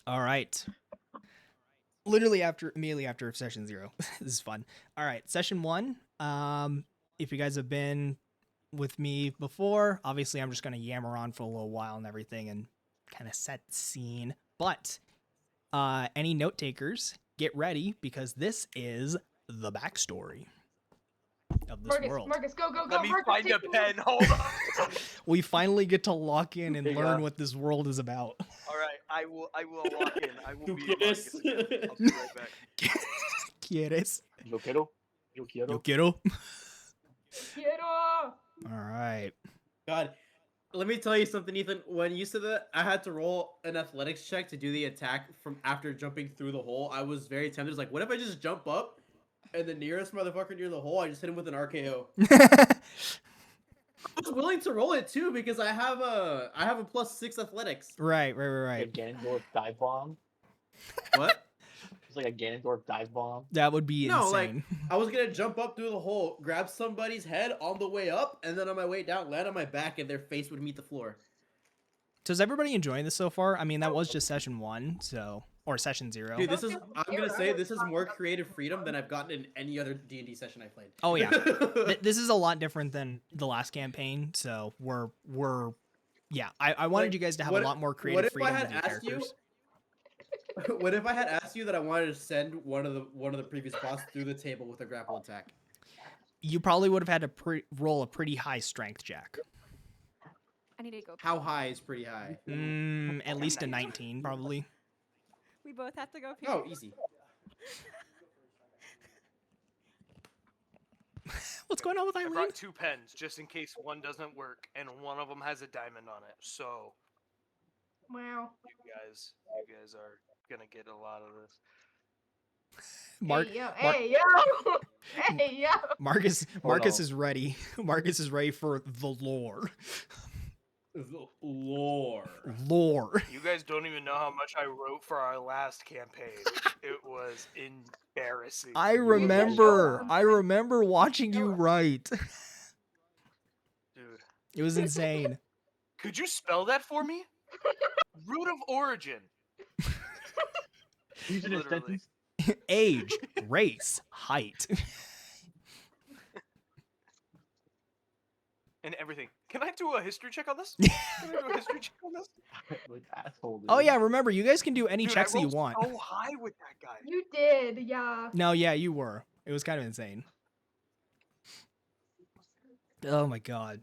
All right. Literally immediately after session 0. This is fun. All right, session 1. If you guys have been with me before, obviously I'm just gonna yammer on for a little while and everything and kind of set the scene. But any note takers, get ready because this is the backstory of this world. Marcus, go, go, go. Let me Marcus, find a take pen. Hold on. We finally get to lock in and There you learn go. what this world is about. All right, I will lock in. I will ¿Tú be quieres? Marcus again. I'll be right back. ¿Quieres? Yo quiero. Yo quiero. Yo quiero. Quiero. All right. God, let me tell you something, Ethan. When you said that I had to roll an athletics check to do the attack from after jumping through the hole, I was very tempted. Like, what if I just jump up and the nearest motherfucker near the hole, I just hit him with an RKO? I was willing to roll it too because I have a +6 athletics. Right. A Ganondorf dive bomb. What? It's like a Ganondorf dive bomb. That would be No, like insane. I was gonna jump up through the hole, grab somebody's head on the way up, and then on my way down, land on my back, and their face would meet the floor. So is everybody enjoying this so far? I mean, that was just session 1, so or session 0. Dude, this is I'm gonna say this is more creative freedom than I've gotten in any other D&D session I played. Oh yeah, this is a lot different than the last campaign. So we're yeah. I wanted Like, you guys to have what- a lot more what creative if I freedom had with your asked you- characters. What if I had asked you that I wanted to send one of the previous boss through the table with a grapple attack? You probably would have had to roll a pretty high strength check. I need to go. How high is pretty high? At least a 19, probably. We both have to go. Pee. Oh, easy. What's going on with I Eileen? brought 2 pens just in case one doesn't work, and one of them has a diamond on it. So Wow. you guys are gonna get a lot of this. Mark, Hey, yo. Mark- Hey, yo. Hey, yo. Marcus on. is ready. Marcus is ready for the lore. The lore. Lore. You guys don't even know how much I wrote for our last campaign. It was embarrassing. I remember watching you write. Dude, It was insane. could you spell that for me? Root of origin. Use it in a Literally. sentence. Age, race, height. And everything. Can I do a history check on this? Can I do a history check on this? Like asshole. Dude. Oh yeah, remember you guys can do any Dude, checks I that you rolled want. so high with that guy. You did, yeah. No, yeah, you were. It was kind of insane. Oh my god.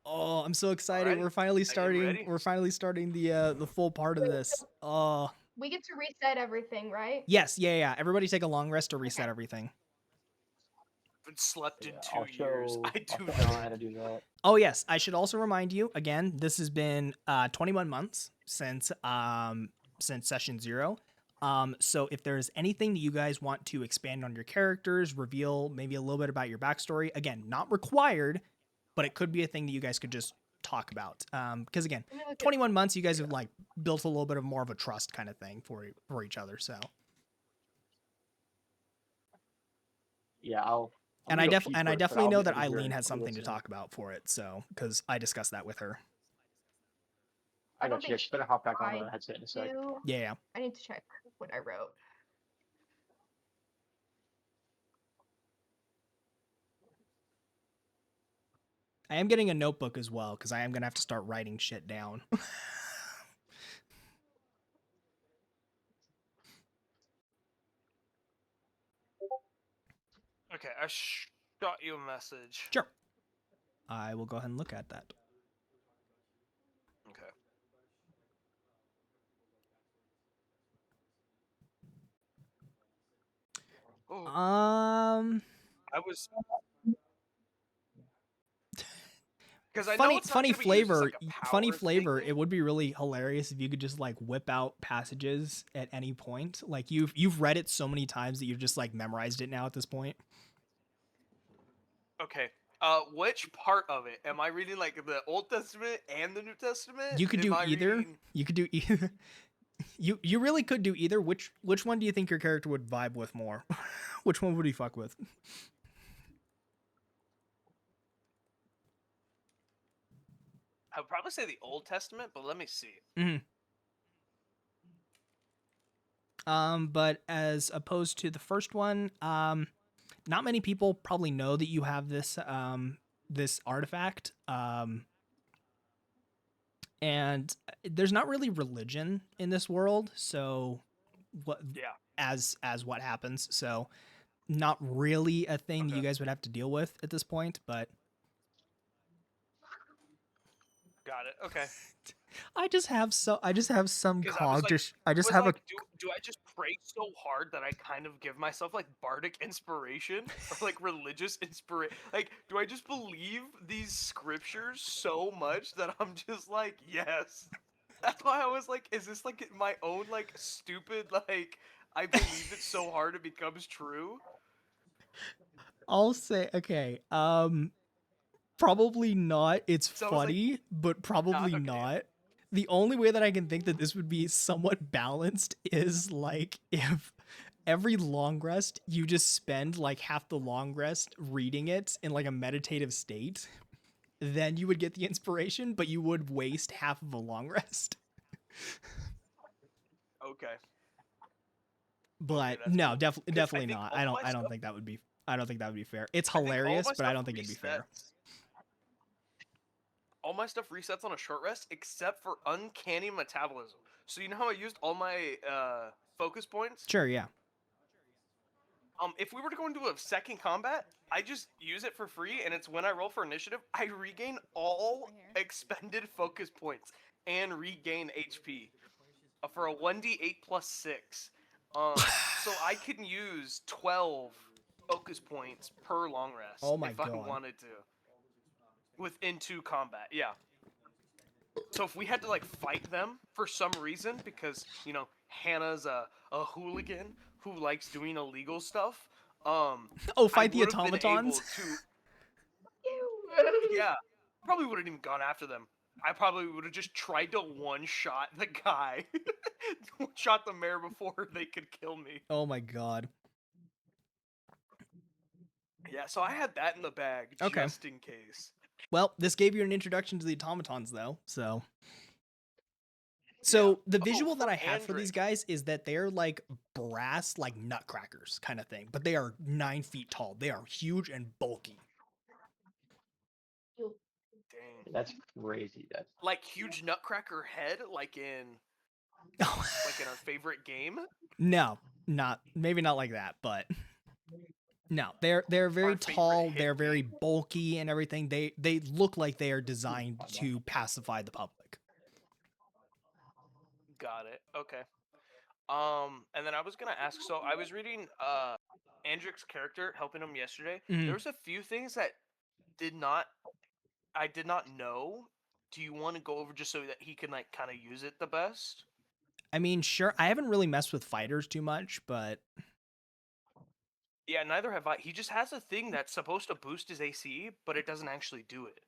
Oh, I'm so excited. Alrighty. We're finally you starting. ready? We're finally starting the full part of this. Oh, We get to reset everything, right? yes, yeah. Everybody take a long rest to reset Okay. everything. I've slept in Yeah, 2 I'll show, years. I do I'll show how not. to do that. Oh yes, I should also remind you again. This has been 21 months since session 0. So if there's anything that you guys want to expand on your characters, reveal maybe a little bit about your backstory, again, not required, but it could be a thing that you guys could just talk about. Because again, Let me look at- 21 months, you guys have like built a little bit of more of a trust kind of thing for each other. So, Yeah, I'll and I need to definitely pee first, but definitely I'll know be that here Eileen and has something to listen. talk about for it. So, because I discussed that with her. I don't got you. think Just better hop back on I the headset in a sec. do. Yeah. I need to check what I wrote. I am getting a notebook as well because I am gonna have to start writing shit down. Okay, I shot you a message. Sure. I will go ahead and look at that. Okay. Oh, I was. Because I know funny it's not funny gonna be used as, flavor, like, a funny power flavor. thing. It would be really hilarious if you could just like whip out passages at any point. Like you've read it so many times that you've just like memorized it now at this point. Okay. Which part of it am I reading? Like the Old Testament and the New Testament? You could do Am I either. reading- You could do either. You really could do either. Which one do you think your character would vibe with more? Which one would he fuck with? I would probably say the Old Testament, but let me see. Mhm. But as opposed to the first one, not many people probably know that you have this this artifact. And there's not really religion in this world, so what Yeah. as what happens, so not really a thing Okay. you guys would have to deal with at this point, but Got it. Okay. I just have some Because I was cog like, I just have a do I just pray so hard that I kind of give myself like bardic inspiration or like religious inspiration? Like, do I just believe these scriptures so much that I'm just like, yes? That's why I was like, is this like my own like stupid like I believe it so hard it becomes true? I'll say okay, probably not. It's So I was like, funny, but probably okay. not. The only way that I can think that this would be somewhat balanced is like if every long rest you just spend like half the long rest reading it in like a meditative state, then you would get the inspiration, but you would waste half of a long rest. Okay. But That's no, cool. 'Cause I definitely think not. all my I don't stuff, think that would be fair. It's I think all hilarious, my but I stuff don't think it'd be fair. resets. All my stuff resets on a short rest except for uncanny metabolism. So you know how I used all my focus points? Sure, yeah. If we were to go into a second combat, I just use it for free, and it's when I roll for initiative, I regain all Right here. expended focus points and regain HP for a 1d8 plus 6. So I can use 12 focus points per long rest Oh my if I god. wanted to. Within 2 combat, yeah. So if we had to like fight them for some reason, because you know Hannah's a hooligan who likes doing illegal stuff, Oh, I fight the would have been able automatons? to. Ew. Yeah, probably wouldn't even gone after them. I probably would have just tried to one-shot the guy, one-shot the mayor before they could kill me. Oh my god. Yeah, so I had that in the bag Okay. just in case. Well, this gave you an introduction to the automatons, though. So Yeah. the Oh, visual that for I have for these Andric. guys is that they're like brass, like nutcrackers kind of thing, but they are 9 feet tall. They are huge and bulky. Dang. That's crazy. That's Like huge nutcracker head, like in our favorite game. No, maybe not like that, but no, they're very Our favorite tall. hit They're very game. bulky and everything. They look like they are designed to pacify the public. Got it. Okay. And then I was gonna ask. So I was reading Andric's character, helping him yesterday. Mhm. There was a few things that I did not know. Do you want to go over just so that he can like kind of use it the best? I mean, sure. I haven't really messed with fighters too much, but Yeah, neither have I. He just has a thing that's supposed to boost his AC, but it doesn't actually do it.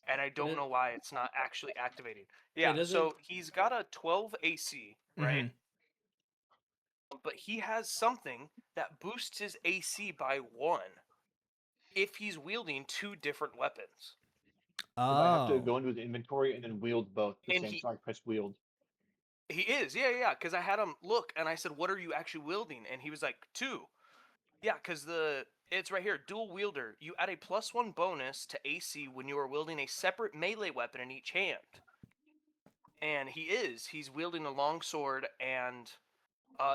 And I don't know why it's not actually activating. Yeah, doesn't. so he's got a 12 AC, right? Mhm. But he has something that boosts his AC by 1 if he's wielding 2 different weapons. you might have to Oh, go into his inventory and then wield both at the And same time. Press wield. he is, yeah, because I had him look and I said, "What are you actually wielding?" And he was like, 2. Yeah, because it's right here, dual wielder. You add a +1 bonus to AC when you are wielding a separate melee weapon in each hand. And he's wielding a longsword and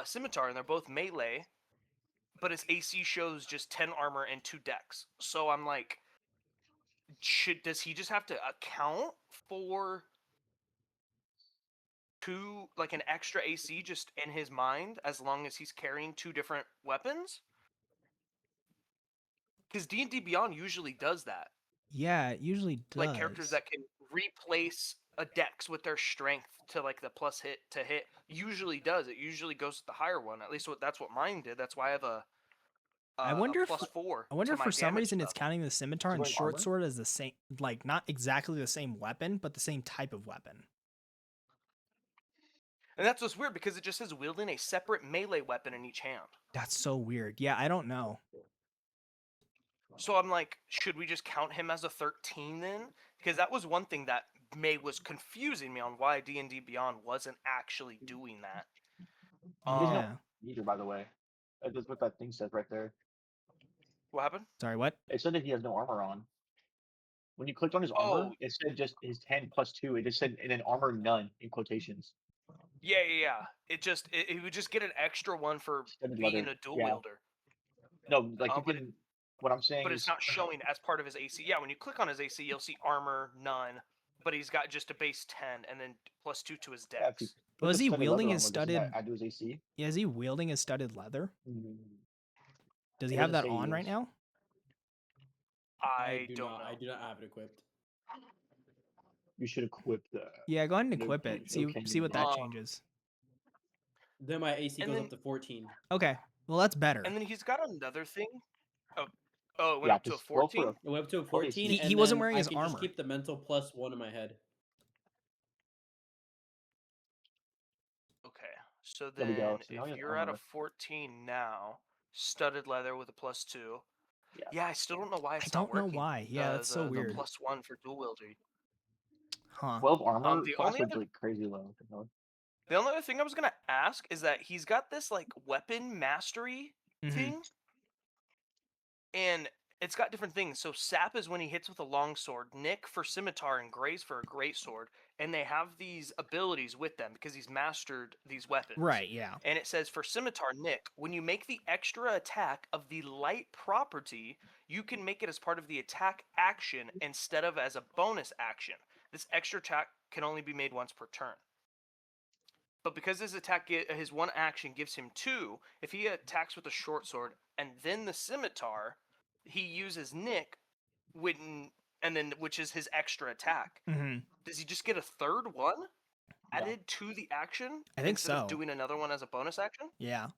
scimitar, and they're both melee, but his AC shows just 10 armor and 2 dex. So I'm like, does he just have to account for like an extra AC just in his mind as long as he's carrying 2 different weapons? Because D&D Beyond usually does that. yeah, it usually Like characters does. that can replace a dex with their strength to like the plus hit to hit usually does. It usually goes with the higher one. At least that's what mine did. That's why I have a I wonder if +4 I wonder to if my for some damage reason it's stuff. counting the scimitar Is he and wearing short armor? sword as the same, like not exactly the same weapon, but the same type of weapon. And that's what's weird because it just says wielding a separate melee weapon in each hand. That's so weird. Yeah, I don't know. So I'm like, should we just count him as a 13 then? Because that was one thing that was confusing me on why D&D Beyond wasn't actually doing that. He doesn't Yeah. know either, by the way. That's what that thing says right there. What happened? Sorry, what? It said that he has no armor on. When you clicked on his armor, Oh. it said just his 10 plus 2. It just said, and then armor none in quotations. Yeah. He would just get an extra one for Studded being leather. a dual Yeah. wielder. No, like you but can. What I'm saying But is, it's not showing as part of his AC. Yeah, when you click on his AC, you'll see armor none, but he's got just a base 10 and then +2 to his yeah, if you dex. put Was the he studded wielding leather his armor, doesn't studded? that add to his AC? Yeah, is he wielding his studded leather? Does he It have doesn't that say he on right is. now? I don't know. I do not have it equipped. You should equip that. Yeah, go ahead and No equip king- it. no See what king. that changes. Then my AC And goes then- up to 14. Okay, well that's better. And then he's got another thing. Oh, it went Yeah, up to a 'cause roll for 14? It went up to a Well, AC. 14, He and wasn't then wearing I his can armor. just keep the mental +1 in my head. Okay. So There we go. then So now he if has you're at a armor. 14 now, studded leather with a +2. Yeah. Yeah, I still don't know why I it's not don't know working. why. Yeah, that's so the weird. +1 for dual wielder. Huh. 12 armor. the Class only would other- like crazy low. The only other thing I was gonna ask is that he's got this like weapon mastery Mhm. thing, and it's got different things. So sap is when he hits with a long sword, Nick for scimitar, and Grace for a great sword, and they have these abilities with them because he's mastered these weapons. Right, yeah. And it says for scimitar, Nick, when you make the extra attack of the light property, you can make it as part of the attack action instead of as a bonus action. This extra attack can only be made once per turn. But because his one action gives him 2, if he attacks with a short sword and then the scimitar, he uses Nick, which is his extra attack. Mhm. Does he just get a third one Yeah. added to the action I think instead so. of doing another one as a bonus action? Yeah.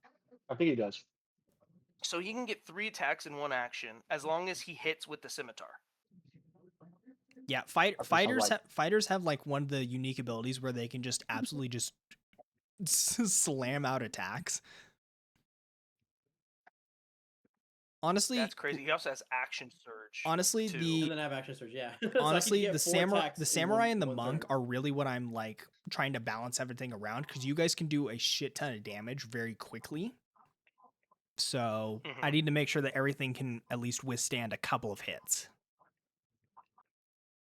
I think he does. So he can get 3 attacks in one action as long as he hits with the scimitar. Yeah, That's what fighters like- fighters have like one of the unique abilities where they can just absolutely just slam out attacks. Honestly, That's crazy. He also has action surge. honestly, too. the And then I have action surge, yeah. So I can honestly get the 4 samurai attacks in samurai and the one monk turn. are really what I'm like trying to balance everything around, because you guys can do a shit ton of damage very quickly. So I Mhm. need to make sure that everything can at least withstand a couple of hits.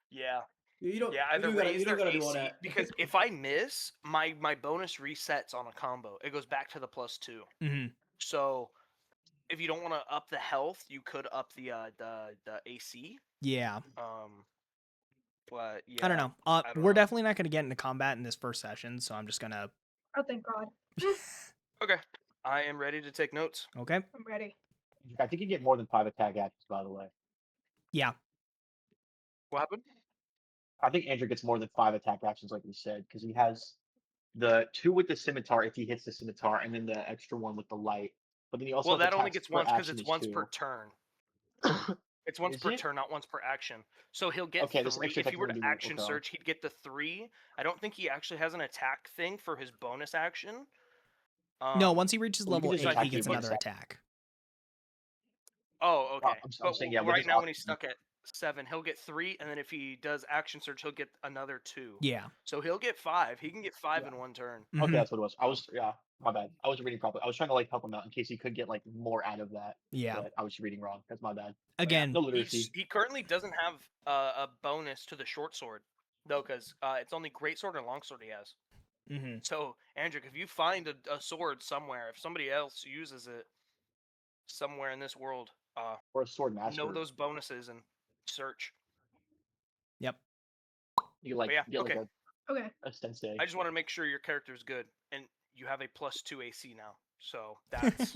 Yeah. You don't. Yeah, you either don't gotta, raise you don't their gotta do all AC that. because if I miss, my bonus resets on a combo. It goes back to the +2. Hmm. So if you don't want to up the health, you could up the AC. Yeah, But yeah, I don't know. I don't We're know. definitely not going to get into combat in this first session, so I'm just gonna. Oh, thank God. Okay, I am ready to take notes. Okay. I'm ready. I think you get more than 5 attack actions, by the way. Yeah. What happened? I think Andrew gets more than 5 attack actions, like we said, because he has the 2 with the scimitar if he hits the scimitar, and then the extra 1 with the light. But then he also Well, has that only attacks gets per once because action it's is once 2. per turn. It's once Is per it? turn, not once per action. So he'll get Okay, this 3. extra If he attack were is to gonna be action okay. surge, he'd get the 3. I don't think he actually has an attack thing for his bonus action. No, once he reaches well, you can level just 8, attack he gets you another once. attack. Oh, okay. I'm But saying, yeah, with right his now when he's option- stuck at 7, he'll get 3, and then if he does action surge, he'll get another 2. Yeah. So he'll get 5. He can get 5 Yeah. in one turn. Okay, Mhm. that's what it was. I was my bad. I wasn't reading properly. I was trying to like help him out in case he could get like more out of that. Yeah. But I was reading wrong. That's my bad. Again, No literacy. He currently doesn't have a bonus to the short sword, though, because it's only great sword and long sword he has. hmm So, Andrew, if you find a sword somewhere, if somebody else uses it somewhere in this world, Or a sword master. know those bonuses and search. Yep. You like But yeah, get okay. like Okay. a sensei. I just want to make sure your character's good, and you have a +2 AC now. So that's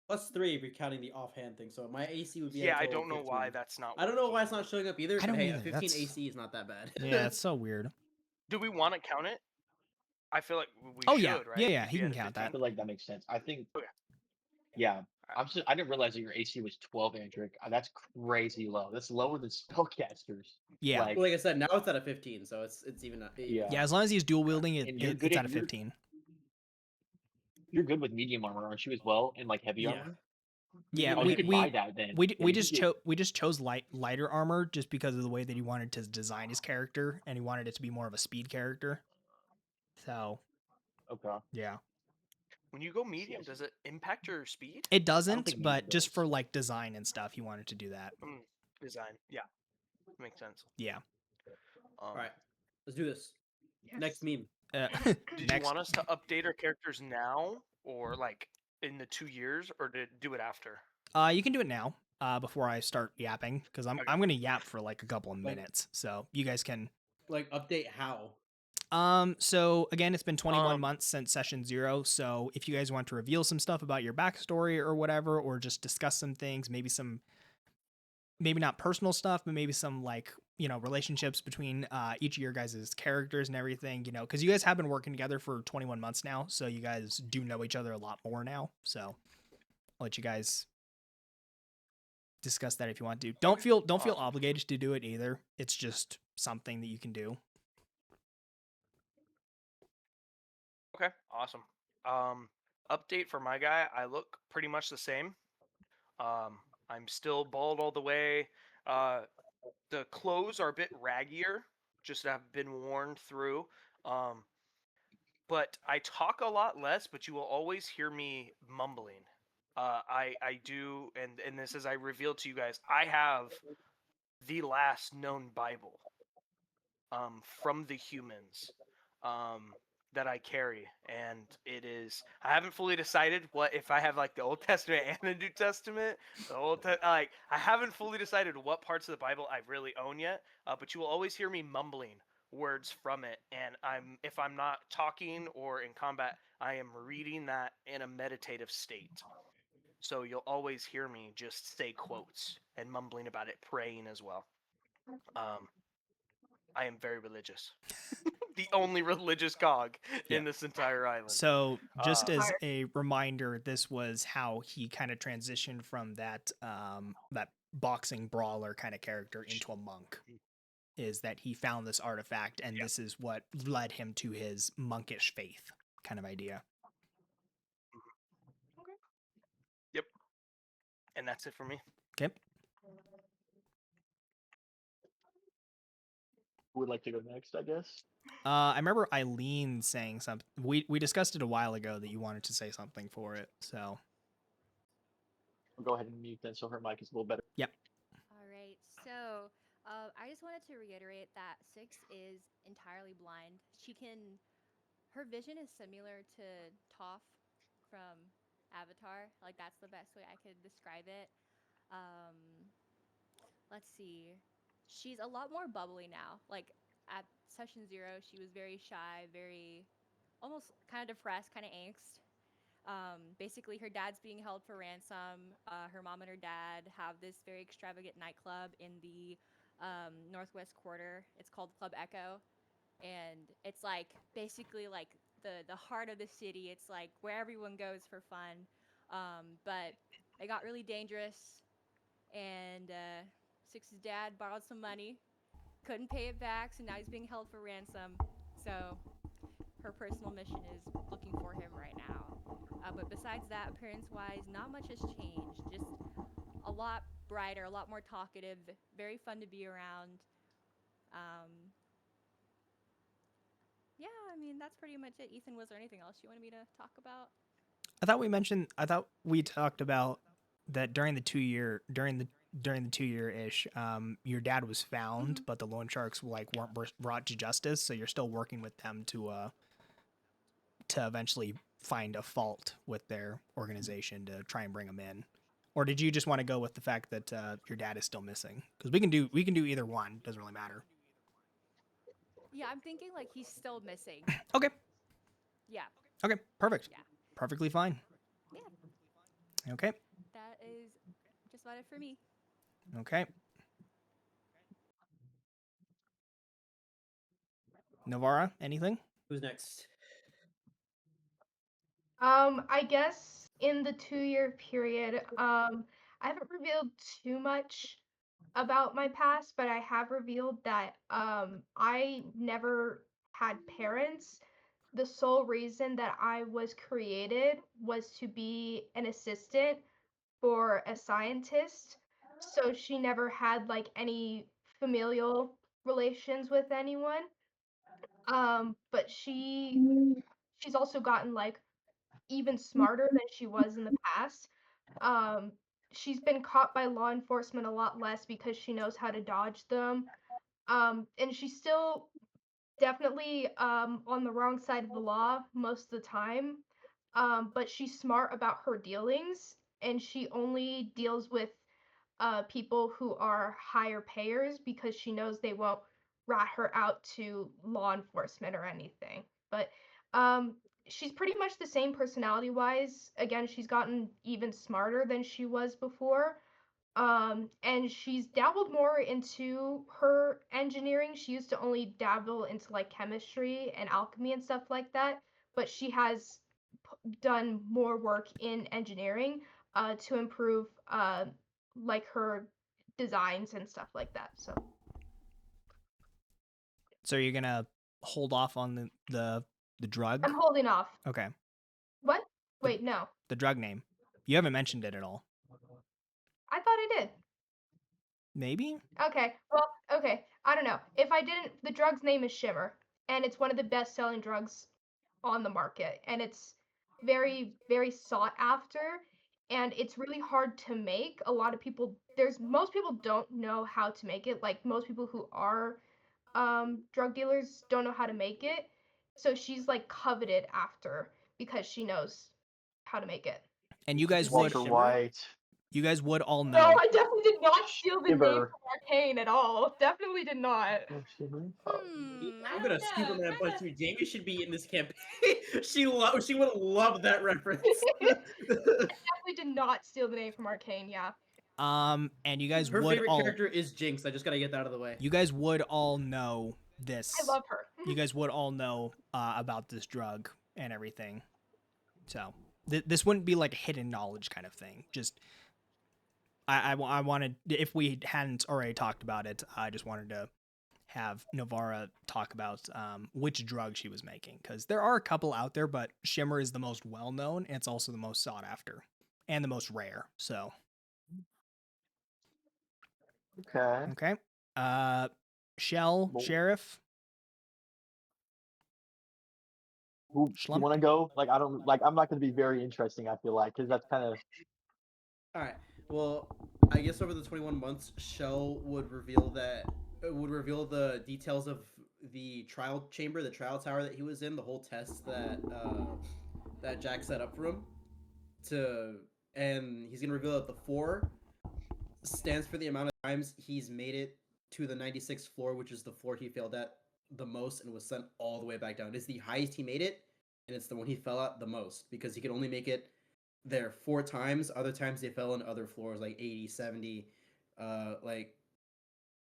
+3 if you're counting the offhand thing. So my AC would be. yeah. a I total don't of know why 15. that's not. I don't know why it's working. not showing up either. I But don't hey, either. a 15 That's- AC is not that bad. Yeah, it's so weird. Do we want to count it? I feel like we Oh should, yeah, right? yeah, If he you can had a count I 15. feel like that makes sense. I think. Okay. Yeah. I didn't realize that your AC was 12, Andrew. That's crazy low. That's lower than spellcasters. Yeah. Like, Like I said, now it's at a 15, so it's even. Yeah. Yeah, as long as he's dual wielding it, And you're good it's at at a your- 15. you're good with medium armor, aren't you, as well? And like heavy Yeah. armor. Yeah, Oh, we you could buy that then. we Yeah, we you just could get- chose we just chose lighter armor just because of the way that he wanted to design his character, and he wanted it to be more of a speed character. So Okay. yeah. When you go medium, does it impact your speed? It doesn't, think but medium just does. for like design and stuff, you wanted to do that. Design, yeah, makes sense. Yeah. All right, let's do this. Yes. Next meme. Did you Next. want us to update our characters now, or like in the 2 years, or to do it after? You can do it now. Before I start yapping, because I'm Okay. gonna yap for like a couple of Like- minutes, so you guys can. Like update how? So again, it's been 21 months since session 0. So if you guys want to reveal some stuff about your backstory or whatever, or just discuss some things, maybe not personal stuff, but maybe some like, relationships between each of your guys' characters and everything, because you guys have been working together for 21 months now. So you guys do know each other a lot more now. So I'll let you guys discuss that if you want to. Don't feel Awesome. obligated to do it either. It's just something that you can do. Okay, awesome. Update for my guy. I look pretty much the same. I'm still bald all the way. The clothes are a bit raggier, just have been worn through. But I talk a lot less, but you will always hear me mumbling. I do, and this is I reveal to you guys. I have the last known Bible from the humans that I carry, and it is. I haven't fully decided what if I have like the Old Testament and the New Testament. I haven't fully decided what parts of the Bible I really own yet. But you will always hear me mumbling words from it, and if I'm not talking or in combat, I am reading that in a meditative state. So you'll always hear me just say quotes and mumbling about it, praying as well. I am very religious. The only religious cog in this entire island. So just as Fire. a reminder, this was how he kind of transitioned from that boxing brawler kind of character into a monk. Is that he found this artifact, and Yeah. this is what led him to his monkish faith kind of idea. Yep. And that's it for me. Okay. Who would like to go next, I guess? I remember Eileen saying something. We discussed it a while ago that you wanted to say something for it. So I'll go ahead and mute then so her mic is a little better. All right. So I just wanted to reiterate that Six is entirely blind. Her vision is similar to Toph from Avatar. Like, that's the best way I could describe it. Let's see. She's a lot more bubbly now. Like, at session 0, she was very shy, very almost kind of depressed, kind of angst. Basically, her dad's being held for ransom. Her mom and her dad have this very extravagant nightclub in the northwest quarter. It's called Club Echo, and it's like basically like the heart of the city. It's like where everyone goes for fun. But it got really dangerous, and Six's dad borrowed some money, couldn't pay it back, so now he's being held for ransom. So her personal mission is looking for him right now. But besides that, appearance-wise, not much has changed. Just a lot brighter, a lot more talkative, very fun to be around. Yeah, I mean, that's pretty much it. Ethan, was there anything else you wanted me to talk about? I thought we talked about that during the 2 year ish. Your dad was found, but the loan sharks weren't brought to justice. So you're still working with them to eventually find a fault with their organization to try and bring them in. Or did you just want to go with the fact that your dad is still missing? Because we can do either one. Doesn't really matter. Yeah, I'm thinking like he's still missing. Okay. Yeah. Okay. Perfect. Yeah. Perfectly fine. Yeah. Okay. That is just about it for me. Okay. Novara, anything? Who's next? I guess in the 2-year period, I haven't revealed too much about my past, but I have revealed that I never had parents. The sole reason that I was created was to be an assistant for a scientist. So she never had like any familial relations with anyone. But she's also gotten like even smarter than she was in the past. Um, she's been caught by law enforcement a lot less because she knows how to dodge them. And she's still definitely on the wrong side of the law most of the time. But she's smart about her dealings, and she only deals with people who are higher payers because she knows they won't rat her out to law enforcement or anything. But um, she's pretty much the same personality wise. Again, she's gotten even smarter than she was before. And she's dabbled more into her engineering. She used to only dabble into like chemistry and alchemy and stuff like that, but she has done more work in engineering to improve like her designs and stuff like that. So you're gonna hold off on the drug? I'm holding off. Okay. What? Wait, no. The drug name. You haven't mentioned it at all. I thought I did. Maybe? Okay. Well, okay. I don't know. If I didn't, the drug's name is Shimmer, and it's one of the best-selling drugs on the market, and it's very, very sought after, and it's really hard to make. A lot of people, most people don't know how to make it. Like most people who are drug dealers don't know how to make it. So she's like coveted after because she knows how to make it. And you guys Did you say would Walter Shimmer? White. you guys would all No, know. I definitely did not steal the name Shimmer. from Arcane at all. Definitely did not. Oh, Shimmer? I I'm don't gonna know. Superman Kind punch you. Jamie should be in this campaign. she would love that reference. Definitely did not steal the name from Arcane, yeah. And you guys Her would favorite all character is Jinx. I just gotta get that out of the way. you guys would all know this. I love her. You guys would all know about this drug and everything. So this wouldn't be like a hidden knowledge kind of thing. Just I wanted, if we hadn't already talked about it, I just wanted to have Novara talk about which drug she was making, because there are a couple out there, but Shimmer is the most well known, and it's also the most sought after and the most rare. So Okay. okay, Shell Well, Sheriff who you Slumt. want to go? Like, I don't like. I'm not going to be very interesting. I feel like because that's kind of All right. Well, I guess over the 21 months, Shell would reveal the details of the trial chamber, the trial tower that he was in, the whole test that Jack set up for him. And he's gonna reveal that the 4 stands for the amount of times he's made it to the 96th floor, which is the floor he failed at the most and was sent all the way back down. It's the highest he made it, and it's the one he fell at the most because he could only make it there 4 times. Other times they fell on other floors like 80, 70, like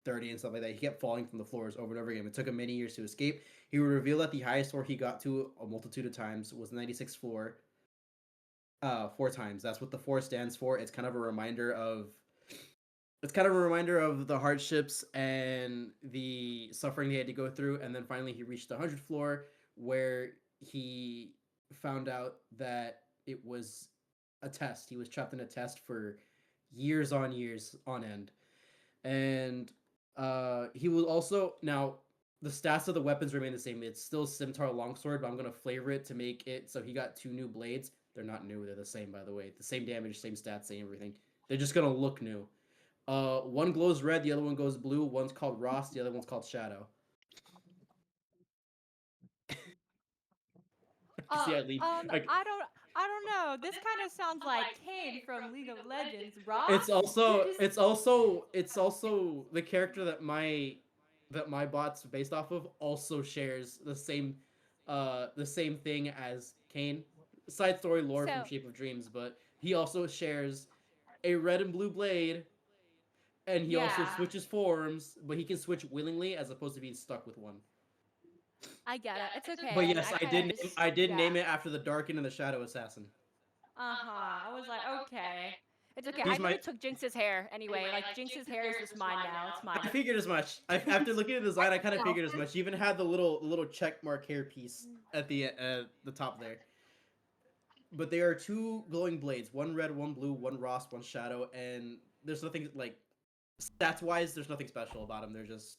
30 and stuff like that. He kept falling from the floors over and over again. It took him many years to escape. He would reveal that the highest floor he got to a multitude of times was the 96th floor. 4 times. That's what the 4 stands for. It's kind of a reminder of the hardships and the suffering he had to go through. And then finally he reached the 100th floor where he found out that it was a test. He was trapped in a test for years on end. And he will also, now the stats of the weapons remain the same. It's still scimitar longsword, but I'm gonna flavor it to make it so he got 2 new blades. They're not new, they're the same, by the way. The same damage, same stats, same everything. They're just gonna look new. One glows red, the other one goes blue. One's called Ross, the other one's called Shadow. See, I leave. I don't know. This kind of sounds like Kane from League of Legends. Ross? It's also the character that my bot's based off of also shares the same thing as Kane. Side story lore from So- Shape of Dreams, but he also shares a red and blue blade, and he also Yeah. switches forms, but he can switch willingly as opposed to being stuck with one. I get it. It's okay. But yes, I did yeah. name it after the Darken and the Shadow Assassin. I was like, okay. It's okay. He's I never my- took Jinx's hair anyway. Like Jinx's hair is just mine now. It's mine. I figured as much. After looking at the design, I kind of figured as much. You even had the little check mark hair piece at the top there. But there are 2 glowing blades, one red, one blue, one Ross, one Shadow, and there's nothing like stats wise. There's nothing special about them. They're just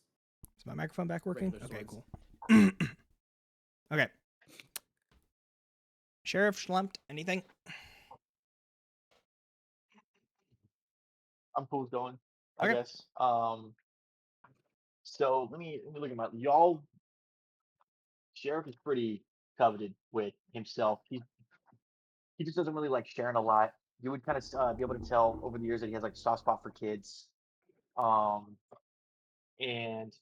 Is my microphone back working? regular Okay, swords. cool. Okay. Sheriff Slumt, anything? I'm cool with going, I Okay. guess. So let me look at my y'all. Sheriff is pretty coveted with himself. He just doesn't really like sharing a lot. You would kind of be able to tell over the years that he has like a soft spot for kids. Um, and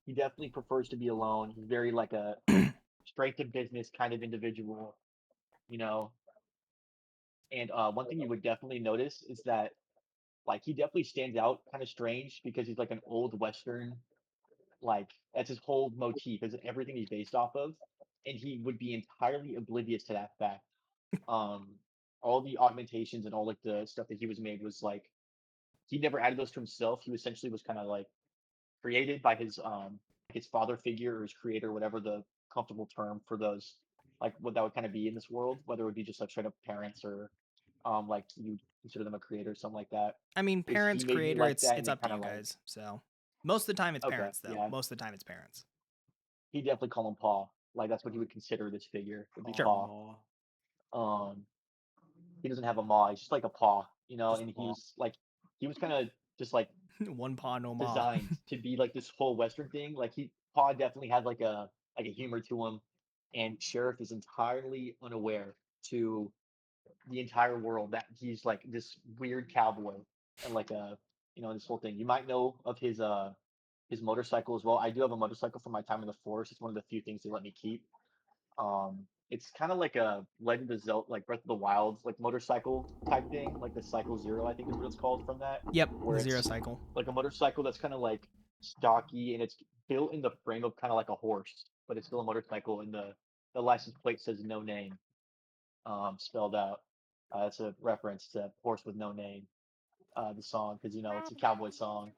he definitely prefers to be alone. He's very like a straight to business kind of individual, you know. And one thing you would definitely notice is that like he definitely stands out kind of strange because he's like an old Western, like that's his whole motif, is everything he's based off of. And he would be entirely oblivious to that fact. Um, all the augmentations and all like the stuff that he was made was like he never added those to himself. He essentially was kind of like created by his father figure or his creator, whatever the comfortable term for those, like what that would kind of be in this world, whether it would be just like straight up parents or like you consider them a creator or something like that. I mean, Is he parents, made me creator, like it's that and it's then up to kind you of like guys. So most of the time it's okay, parents, though. yeah, Most of the time it's parents. he definitely call him Paul. Like that's what he would consider this figure would be Sure. Paul. Aw, Um, he doesn't have a maw. He's just like a paw, just and Paul. he was kind of just like One paw, no ma. designed to be like this whole Western thing. Like Paw definitely had like a humor to him, and Sheriff is entirely unaware to the entire world that he's like this weird cowboy and like this whole thing. You might know of his motorcycle as well. I do have a motorcycle from my time in the forest. It's one of the few things they let me keep. It's kind of like a Legend of Zelda, like Breath of the Wild, like motorcycle type thing, like the Cycle Zero, I think is what it's called from that, Yep, where the zero it's cycle. like a motorcycle that's kind of like stocky and it's built in the frame of kind of like a horse, but it's still a motorcycle, and the license plate says no name, spelled out. It's a reference to Horse with No Name, the song, because it's a cowboy song.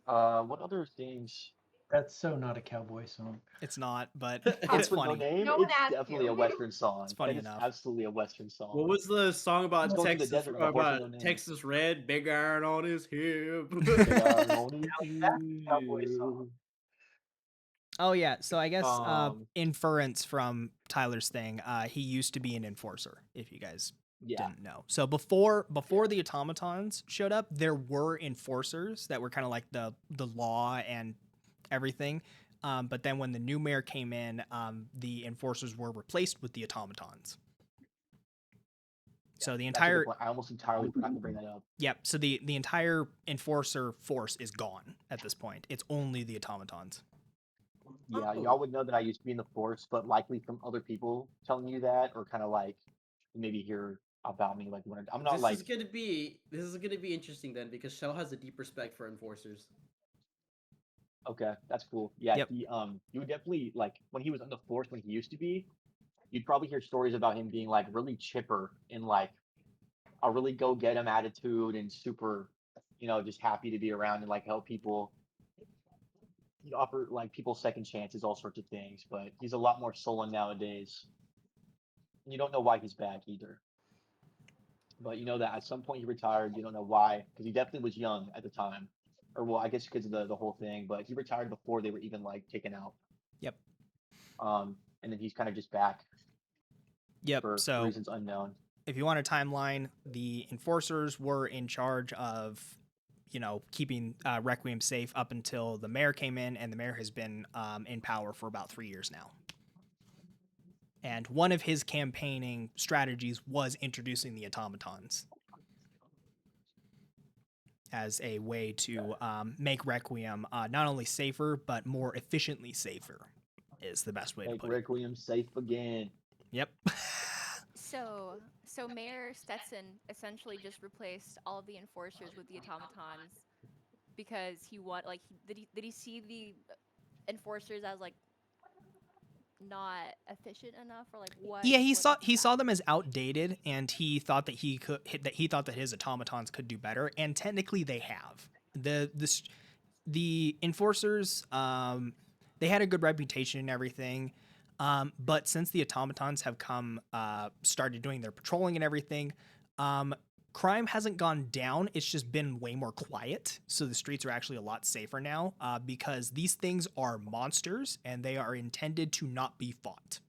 What other things? That's so not a cowboy song. It's not, but Horse it's with No funny. Name. No one It's asked definitely a you. Western It's song. funny That is enough. absolutely a Western song. What was the song He's about going through the desert on a horse with no name. Texas Red, big iron on his hip? Big iron on his Cowboy song. heel. Oh yeah, so I guess Um, inference from Tyler's thing. He used to be an enforcer. If you guys yeah, didn't know, so before the automatons showed up, there were enforcers that were kind of like the law and everything. But then when the new mayor came in, the enforcers were replaced with the automatons. So the that's a good entire point. I almost entirely forgot to bring that up. yep. So the entire enforcer force is gone at this point. It's only the automatons. Yeah, Oh. y'all would know that I used to be in the force, but likely from other people telling you that, or kind of like maybe hear about me. Like when I'm not This like is gonna be interesting then because Shell has a deep respect for enforcers. okay, that's cool. Yeah, Yep. you would definitely like when he was on the force when he used to be. You'd probably hear stories about him being like really chipper and like a really go get 'em attitude and super, just happy to be around and like help people. He'd offer like people second chances, all sorts of things, but he's a lot more sullen nowadays. You don't know why he's back either. But you know that at some point he retired. You don't know why, because he definitely was young at the time. Or well, I guess because of the whole thing, but he retired before they were even like taken out. Yep. And then he's kind of just back Yep. for So reasons unknown. if you want a timeline, the enforcers were in charge of, keeping Requiem safe up until the mayor came in, and the mayor has been in power for about 3 years now. And one of his campaigning strategies was introducing the automatons as a way to make Requiem not only safer, but more efficiently safer, is the best way to Make put it. Requiem safe again. Yep. So Mayor Stetson essentially just replaced all of the enforcers with the automatons because did he see the enforcers as like not efficient enough or like what? Yeah, he what saw them as outdated, and he thought that he thought that his automatons could do better, and technically they have. The enforcers, they had a good reputation and everything, but since the automatons have started doing their patrolling and everything, crime hasn't gone down. It's just been way more quiet. So the streets are actually a lot safer now, because these things are monsters and they are intended to not be fought.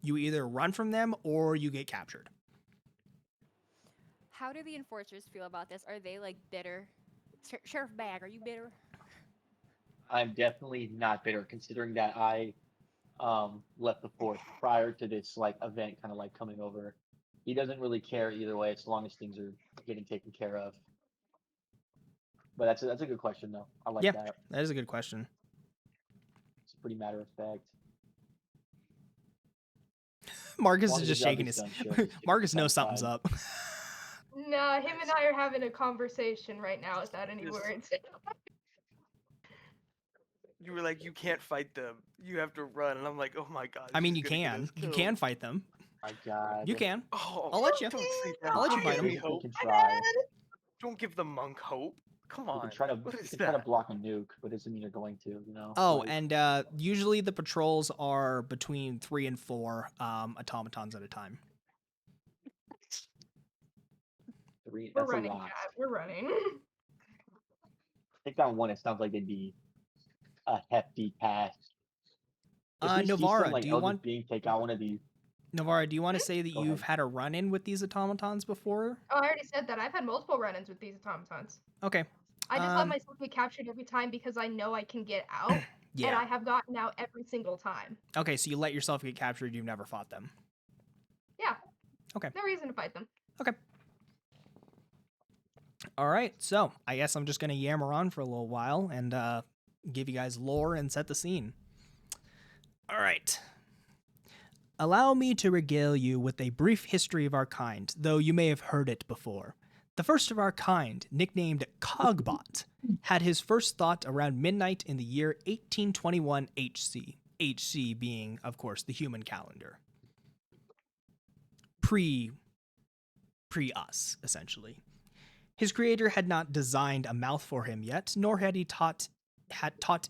You either run from them or you get captured. How do the enforcers feel about this? Are they like bitter? Sheriff Bag, are you bitter? I'm definitely not bitter, considering that I left the force prior to this like event kind of like coming over. He doesn't really care either way as long as things are getting taken care of. But that's a good question though. I like Yeah, that. that is a good question. It's pretty matter of fact. Marcus long is as the just job shaking is his. done, Sheriff is Marcus knows something's satisfied. up. Nah, him and I are having a conversation right now without any Just- words. You were like, you can't fight them. You have to run, and I'm like, oh my god. I mean, she's you gonna get can. us You killed. can fight them. My God. You can. Oh, I'll let you. Don't say that. I'll let you Don't fight give him. me They hope. can try. Don't give the monk hope. Come You on. can try to What you is can try to that? block a nuke, but it doesn't mean you're going to. You know. Oh, Like, and usually the patrols are between 3 and 4 automatons at a time. three. We're That's a running, lot. chat. We're running. Take down one. It sounds like it'd be a hefty task. If we see some Novara, like do you Eldritch want being take out one of these, Novara? Do you want to say that Go you've ahead. had a run-in with these automatons before? Oh, I already said that. I've had multiple run-ins with these automatons. Okay. I just let myself get captured every time because I know I can get out, and Yeah. I have gotten out every single time. Okay, so you let yourself get captured. You've never fought them. Yeah. Okay. No reason to fight them. Okay. All right. So I guess I'm just gonna yammer on for a little while and give you guys lore and set the scene. All right. Allow me to regale you with a brief history of our kind, though you may have heard it before. The first of our kind, nicknamed Cogbot, had his first thought around midnight in the year 1821 HC. HC being, of course, the human calendar. Pre us, essentially. His creator had not designed a mouth for him yet, nor had he taught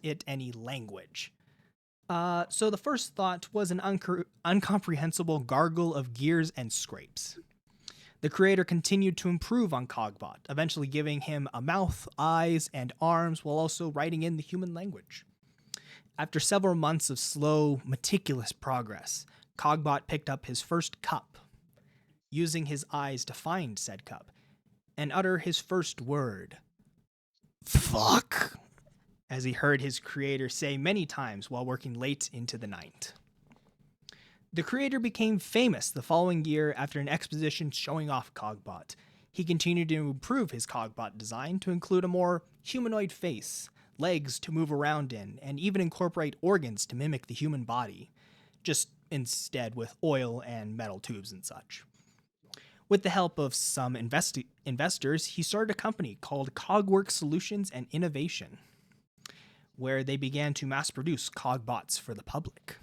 it any language. So the first thought was an incomprehensible gargle of gears and scrapes. The creator continued to improve on Cogbot, eventually giving him a mouth, eyes, and arms while also writing in the human language. After several months of slow, meticulous progress, Cogbot picked up his first cup, using his eyes to find said cup, and utter his first word, fuck, as he heard his creator say many times while working late into the night. The creator became famous the following year after an exposition showing off Cogbot. He continued to improve his Cogbot design to include a more humanoid face, legs to move around in, and even incorporate organs to mimic the human body, just instead with oil and metal tubes and such. With the help of some investors, he started a company called Cogworks Solutions and Innovation, where they began to mass produce Cogbots for the public.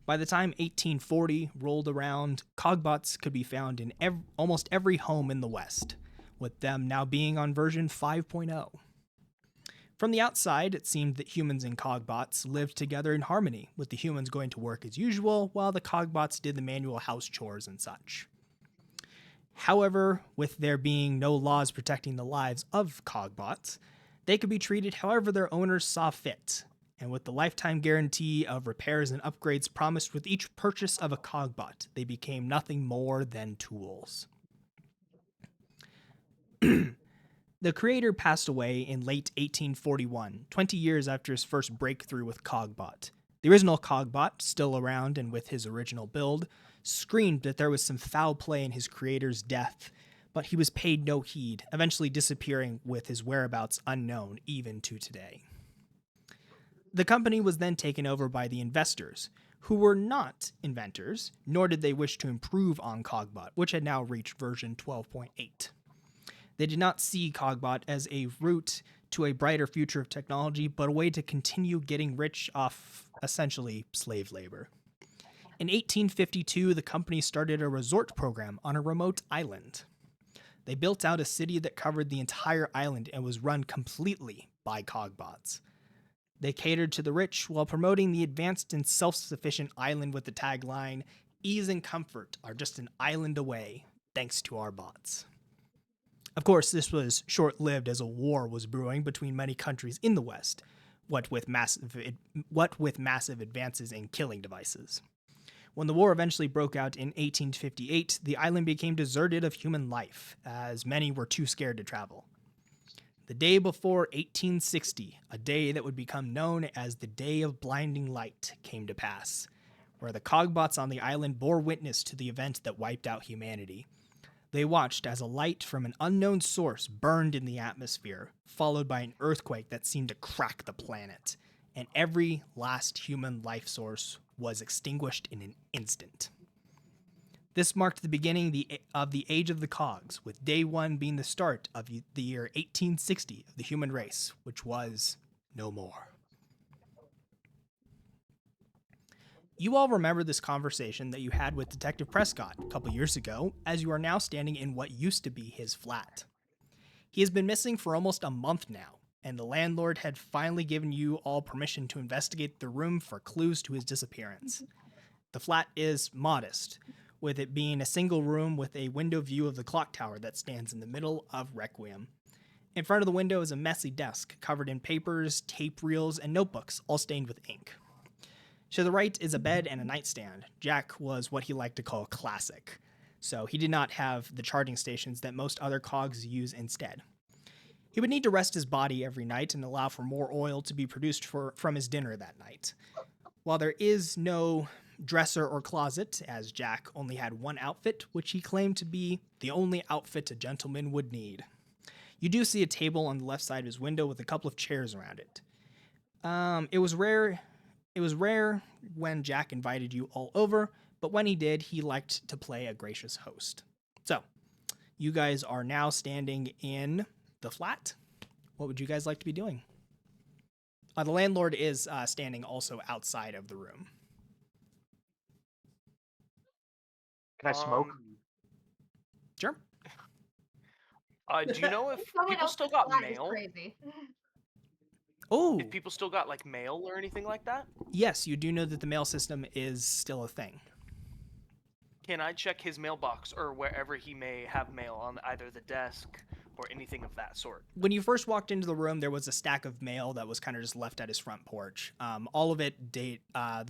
By the time 1840 rolled around, Cogbots could be found in almost every home in the West, with them now being on version 5.0. From the outside, it seemed that humans and Cogbots lived together in harmony, with the humans going to work as usual, while the Cogbots did the manual house chores and such. However, with there being no laws protecting the lives of Cogbots, they could be treated however their owners saw fit, and with the lifetime guarantee of repairs and upgrades promised with each purchase of a Cogbot, they became nothing more than tools. The creator passed away in late 1841, 20 years after his first breakthrough with Cogbot. The original Cogbot, still around and with his original build, screamed that there was some foul play in his creator's death, but he was paid no heed, eventually disappearing with his whereabouts unknown even to today. The company was then taken over by the investors, who were not inventors, nor did they wish to improve on Cogbot, which had now reached version 12.8. They did not see Cogbot as a route to a brighter future of technology, but a way to continue getting rich off, essentially, slave labor. In 1852, the company started a resort program on a remote island. They built out a city that covered the entire island and was run completely by Cogbots. They catered to the rich while promoting the advanced and self-sufficient island with the tagline, "Ease and comfort are just an island away, thanks to our bots." Of course, this was short-lived as a war was brewing between many countries in the West, what with massive advances in killing devices. When the war eventually broke out in 1858, the island became deserted of human life, as many were too scared to travel. The day before 1860, a day that would become known as the Day of Blinding Light, came to pass, where the Cogbots on the island bore witness to the event that wiped out humanity. They watched as a light from an unknown source burned in the atmosphere, followed by an earthquake that seemed to crack the planet, and every last human life source was extinguished in an instant. This marked the beginning of the Age of the Cogs, with day one being the start of the year 1860 of the human race, which was no more. You all remember this conversation that you had with Detective Prescott a couple years ago, as you are now standing in what used to be his flat. He has been missing for almost a month now, and the landlord had finally given you all permission to investigate the room for clues to his disappearance. The flat is modest, with it being a single room with a window view of the clock tower that stands in the middle of Requiem. In front of the window is a messy desk covered in papers, tape reels, and notebooks, all stained with ink. To the right is a bed and a nightstand. Jack was what he liked to call classic, so he did not have the charging stations that most other cogs use instead. He would need to rest his body every night and allow for more oil to be produced from his dinner that night. While there is no dresser or closet, as Jack only had one outfit, which he claimed to be the only outfit a gentleman would need. You do see a table on the left side of his window with a couple of chairs around it. It was rare when Jack invited you all over, but when he did, he liked to play a gracious host. So, you guys are now standing in the flat. What would you guys like to be doing? The landlord is standing also outside of the room. Can I smoke? Sure. Do you know if Someone people else's still got flat is mail? crazy. Oh, If people still got like mail or anything like that? yes, you do know that the mail system is still a thing. Can I check his mailbox or wherever he may have mail on either the desk or anything of that sort? When you first walked into the room, there was a stack of mail that was kind of just left at his front porch. All of it dated. At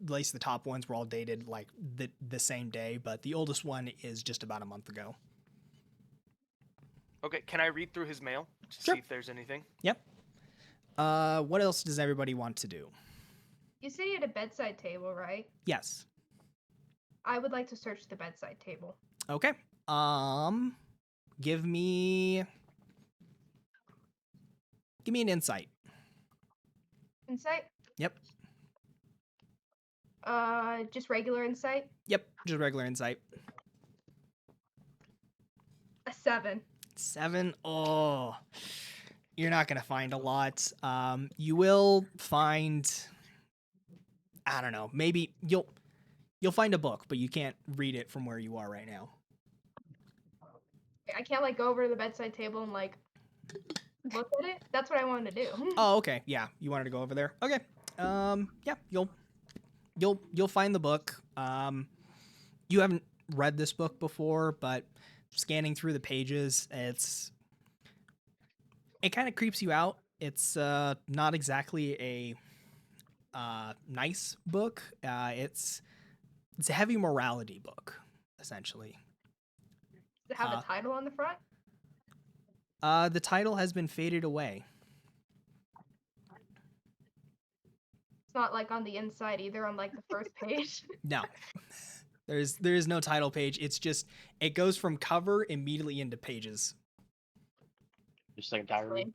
least the top ones were all dated like the same day, but the oldest one is just about a month ago. Okay, can I read through his mail to Sure. see if there's anything? Yep. What else does everybody want to do? You said you had a bedside table, right? Yes. I would like to search the bedside table. Okay. Give me an insight. Insight? Yep. Just regular insight? Yep. Just regular insight. A 7. 7. Oh, you're not gonna find a lot. You will find. I don't know. Maybe you'll find a book, but you can't read it from where you are right now. I can't like go over to the bedside table and like look at it. That's what I wanted to do. Oh, okay. Yeah, you wanted to go over there. Okay. Yeah, you'll find the book. You haven't read this book before, but scanning through the pages, it kind of creeps you out. It's not exactly a nice book. It's a heavy morality book, essentially. Does it have a title on the front? The title has been faded away. It's not like on the inside either on like the first page. No. There is no title page. It's just it goes from cover immediately into pages. Just like a diary.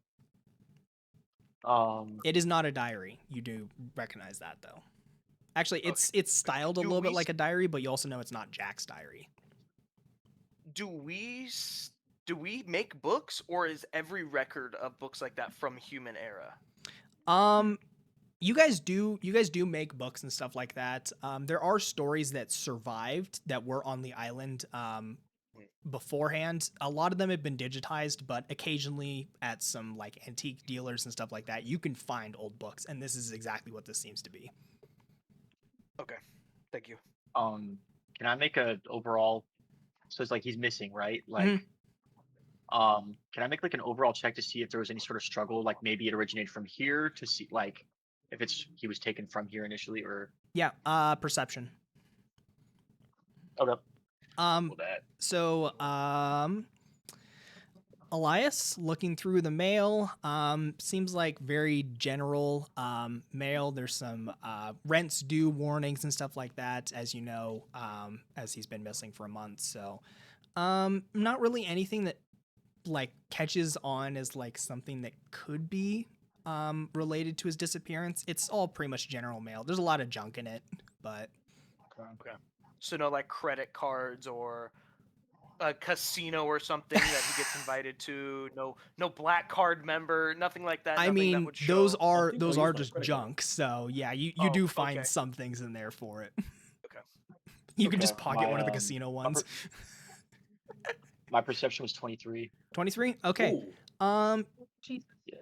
It is not a diary. You do recognize that though. Actually, it's styled a Do little bit we like a diary, but you also know it's not Jack's diary. Do we make books, or is every record of books like that from human era? You guys do make books and stuff like that. There are stories that survived that were on the island beforehand. A lot of them have been digitized, but occasionally at some like antique dealers and stuff like that, you can find old books, and this is exactly what this seems to be. Okay, thank you. Can I make a overall? So it's like he's missing, right? Like, can I make like an overall check to see if there was any sort of struggle? Like maybe it originated from here to see like if he was taken from here initially, or Yeah, perception. Okay. Um, Well, that. so, Elias, looking through the mail, seems like very general mail. There's some rents due warnings and stuff like that, as you know, as he's been missing for a month. So, not really anything that like catches on as like something that could be related to his disappearance. It's all pretty much general mail. There's a lot of junk in it, but Okay. So no like credit cards or a casino or something that he gets invited to. No black card member. Nothing like that. I Nothing that mean, would those show. are think I'll use my just credit card. junk. So yeah, you Oh, do find okay. some things in there for it. Okay. You can Okay, just pocket my, one of the casino my, ones. my perception was 23. 23. Okay. Ooh. Jesus. Yeah.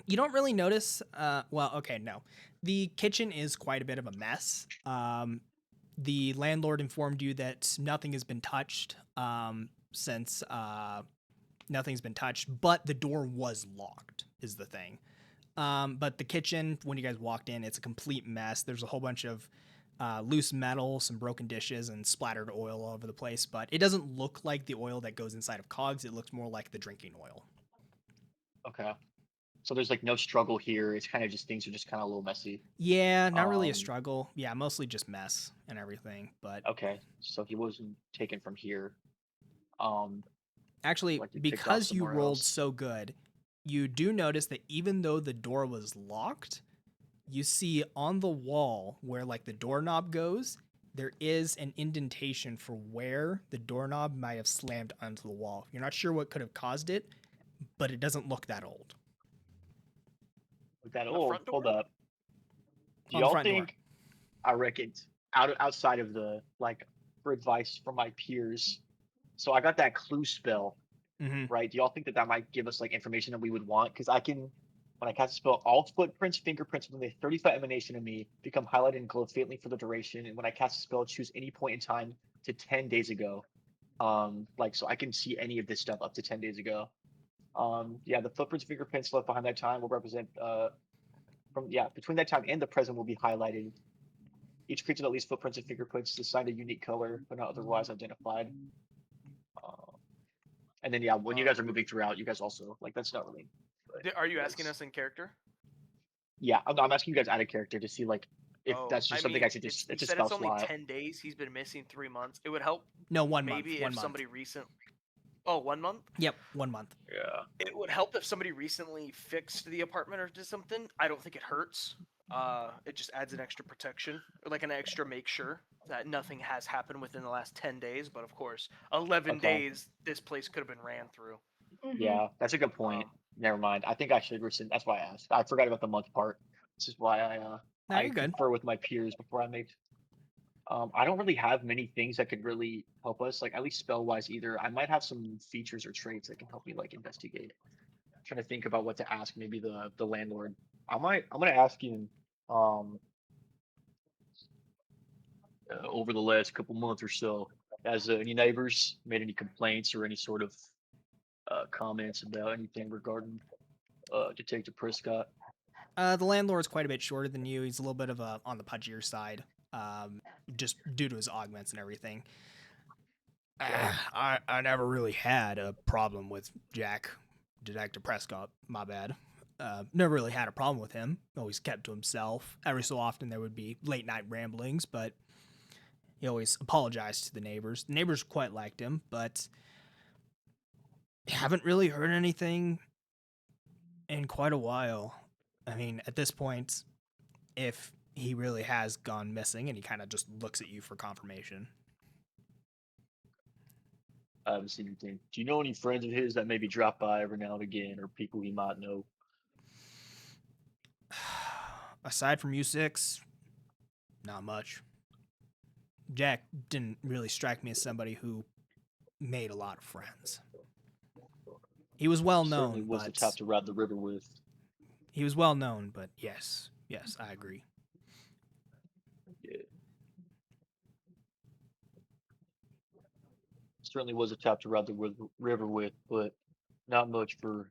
You don't really notice. Well, okay, no. The kitchen is quite a bit of a mess. The landlord informed you that nothing has been touched since nothing's been touched, but the door was locked. Is the thing. But the kitchen, when you guys walked in, it's a complete mess. There's a whole bunch of loose metal, some broken dishes, and splattered oil all over the place. But it doesn't look like the oil that goes inside of Cogs. It looks more like the drinking oil. Okay. So there's like no struggle here. It's kind of just things are just kind of a little messy. Yeah, not really a Um, struggle. Yeah, mostly just mess and everything. But Okay. So he wasn't taken from here. Um, actually, like he picked off because you somewhere rolled else. so good, you do notice that even though the door was locked, you see on the wall where like the doorknob goes, there is an indentation for where the doorknob might have slammed onto the wall. You're not sure what could have caused it, but it doesn't look that old. With that On the old, front door. hold up. Do On the y'all front door. think? I reckon outside of the like for advice from my peers. So I got that clue spell, Mm-hmm. right? Do y'all think that that might give us like information that we would want? Because I can, when I cast a spell, all footprints, fingerprints within a 30-foot emanation of me become highlighted and glow faintly for the duration. And when I cast a spell, choose any point in time to 10 days ago. Like so I can see any of this stuff up to 10 days ago. Yeah, the footprints, fingerprints left behind that time will represent from between that time and the present will be highlighted. Each creature that leaves footprints and fingerprints is assigned a unique color, but not otherwise identified. Uh, and then when you guys are moving throughout, you guys also like that's not really. But Are you you asking guys- us in character? Yeah, I'm asking you guys out of character to see like if Oh, that's just I something mean, I should it's just you it's a said spell it's only slot. 10 days. He's been missing 3 months. It would help No, 1 month. maybe 1 if month. somebody recent. Oh, 1 month. Yep, 1 month. Yeah. It would help if somebody recently fixed the apartment or did something. I don't think it hurts. It just adds an extra protection, or like an extra make sure that nothing has happened within the last 10 days. But of course, 11 Okay. days this place could have been ran through. Mhm. Yeah, that's a good point. Um, Never mind. I think I should rescind. That's why I asked. I forgot about the month part. This is why No, I you're good. confer with my peers before I make. I don't really have many things that could really help us, like at least spell wise either. I might have some features or traits that can help me like investigate. Trying to think about what to ask maybe the landlord. I'm gonna ask him over the last couple months or so, has any neighbors made any complaints or any sort of comments about anything regarding Detective Prescott? The landlord's quite a bit shorter than you. He's a little bit of a on the pudgier side, just due to his augments and everything. I never really had a problem with Jack, Detective Prescott. My bad. Never really had a problem with him. Always kept to himself. Every so often there would be late night ramblings, but he always apologized to the neighbors. The neighbors quite liked him, but haven't really heard anything in quite a while. I mean, at this point, if he really has gone missing and he kind of just looks at you for confirmation. I haven't seen anything. Do you know any friends of his that maybe drop by every now and again, or people he might know? Aside from you six, not much. Jack didn't really strike me as somebody who made a lot of friends. He was well Certainly known, was the but type to ride the river with. yes, I agree. Yeah. Certainly was a type to ride the river with, but not much for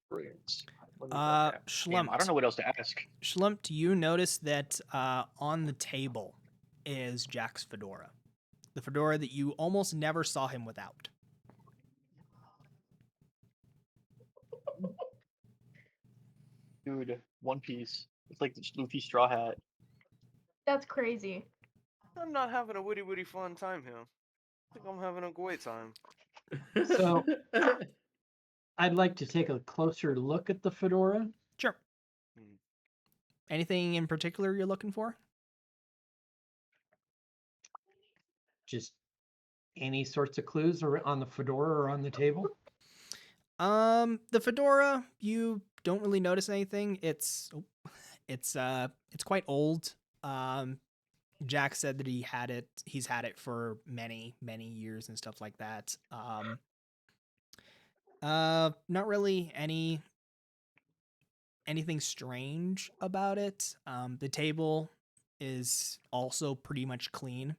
friends. Damn, I don't Slumt. know what else to ask. Slumt, you notice that on the table is Jack's fedora. The fedora that you almost never saw him without. Dude, One Piece. It's like the Luffy straw hat. That's crazy. I'm not having a witty fun time here. I think I'm having a great time. So- I'd like to take a closer look at the fedora. Sure. Hmm. Anything in particular you're looking for? Just any sorts of clues or on the fedora or on the table. The fedora, you don't really notice anything. It's quite old. Jack said that he's had it for many years and stuff like that. Not really anything strange about it. The table is also pretty much clean.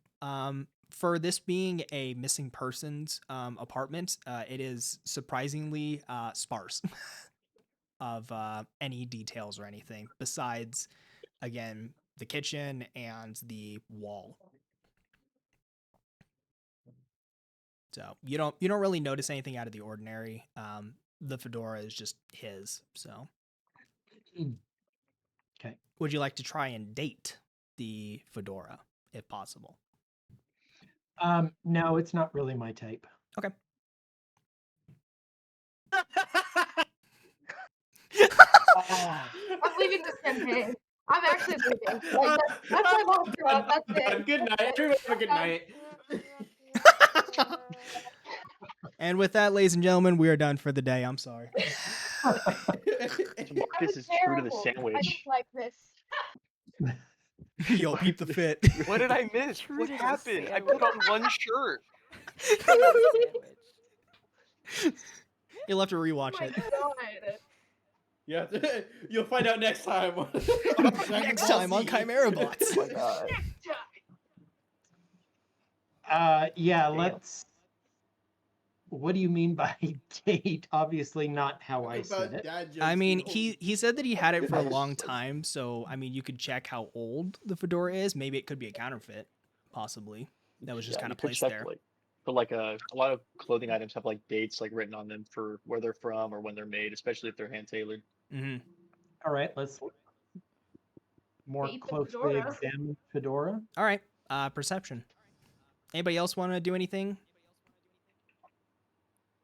For this being a missing persons apartment, it is surprisingly sparse of any details or anything besides, again, the kitchen and the wall. So you don't really notice anything out of the ordinary. The fedora is just his. So, Okay. would you like to try and date the fedora if possible? No, it's not really my type. Okay. I'm leaving this campaign. I'm actually leaving. Like, that's my last job. That's it. Good night. Everyone have a good night. And with that, ladies and gentlemen, we are done for the day. I'm sorry. Marcus is true to the I sandwich. don't like this. Yo, peep the fit. What did I miss? True What to the happened? I sandwich. put on one shirt. You'll have to Oh rewatch my it. god. Yeah, you'll find out next time. Next time on ChimeraBots. Oh my god. Yeah, Damn. let's. What do you mean by date? Obviously not how I About said it. dad jokes I mean, being he said that he had it for a I just- long time, so I mean, you could check how old the fedora is. Maybe it could be a counterfeit, possibly. That was just kind you of could placed check, there. Like, but like a lot of clothing items have like dates like written on them for where they're from or when they're made, especially if they're hand tailored. Mm-hmm. All right, let's more Date the closely fedora. examine fedora. All right. Perception. Anybody else want to do anything?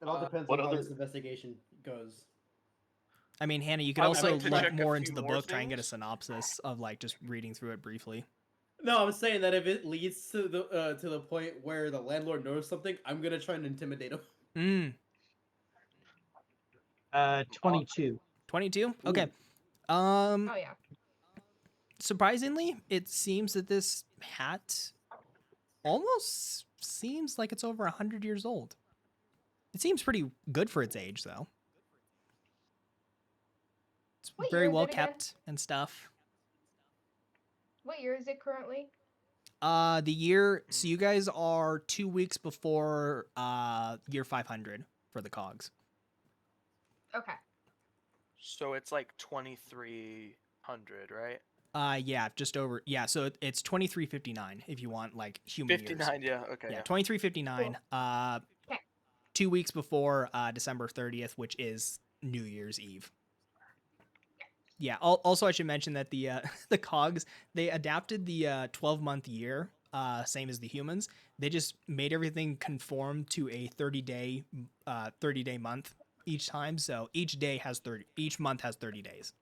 It all depends What on how other- this investigation goes. I mean, Hannah, you could I would also like to look check a more few into the more book, try and get a things. synopsis of like just reading through it briefly. No, I'm saying that if it leads to the point where the landlord knows something, I'm gonna try and intimidate him. 22. 22? Okay. Oh yeah. Surprisingly, it seems that this hat almost seems like it's over 100 years old. It seems pretty good for its age, though. It's What very year is well it again? kept and stuff. What year is it currently? The year, so you guys are 2 weeks before year 500 for the Cogs. Okay. So it's like 2300, right? Yeah, just over. Yeah, so it's 2359 if you want like human years. 59, yeah, okay. Yeah, 2359. Okay. 2 weeks before December 30th, which is New Year's Eve. Yeah. Also, I should mention that the the Cogs, they adapted the 12-month year, same as the humans. They just made everything conform to a 30-day month each time. So each month has 30 days.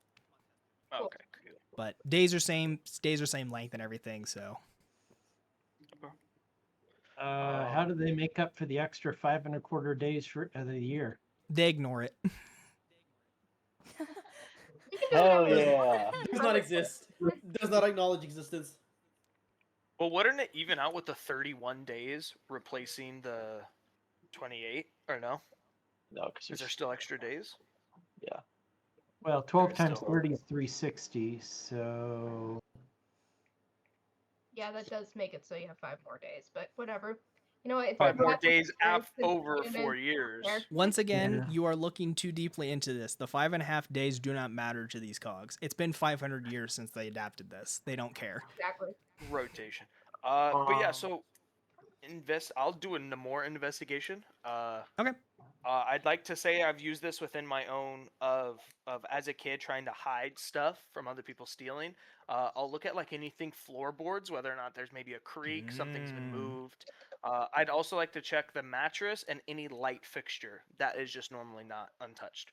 Okay, cool. But days are same length and everything. So How do they make up for the extra 5.25 days for the year? they ignore it. You can do Hell whatever you yeah. want. Does not exist. Does not acknowledge existence. Well, wouldn't it even out with the 31 days replacing the 28? Or no? No, because Is there still extra days? yeah. Well, 12 There's times still- 30 is 360, so Yeah, that does make it so you have 5 more days, but whatever. You know, it's 5 more not days necessary to over name 4 his years. character. Once again, Yeah. you are looking too deeply into this. The 5.5 days do not matter to these cogs. It's been 500 years since they adapted this. They don't care. Exactly. Rotation. But yeah, so I'll do more investigation. Okay. I'd like to say I've used this within my own of as a kid trying to hide stuff from other people stealing. I'll look at like anything floorboards, whether or not there's maybe a creak, something's been moved. I'd also like to check the mattress and any light fixture that is just normally not untouched,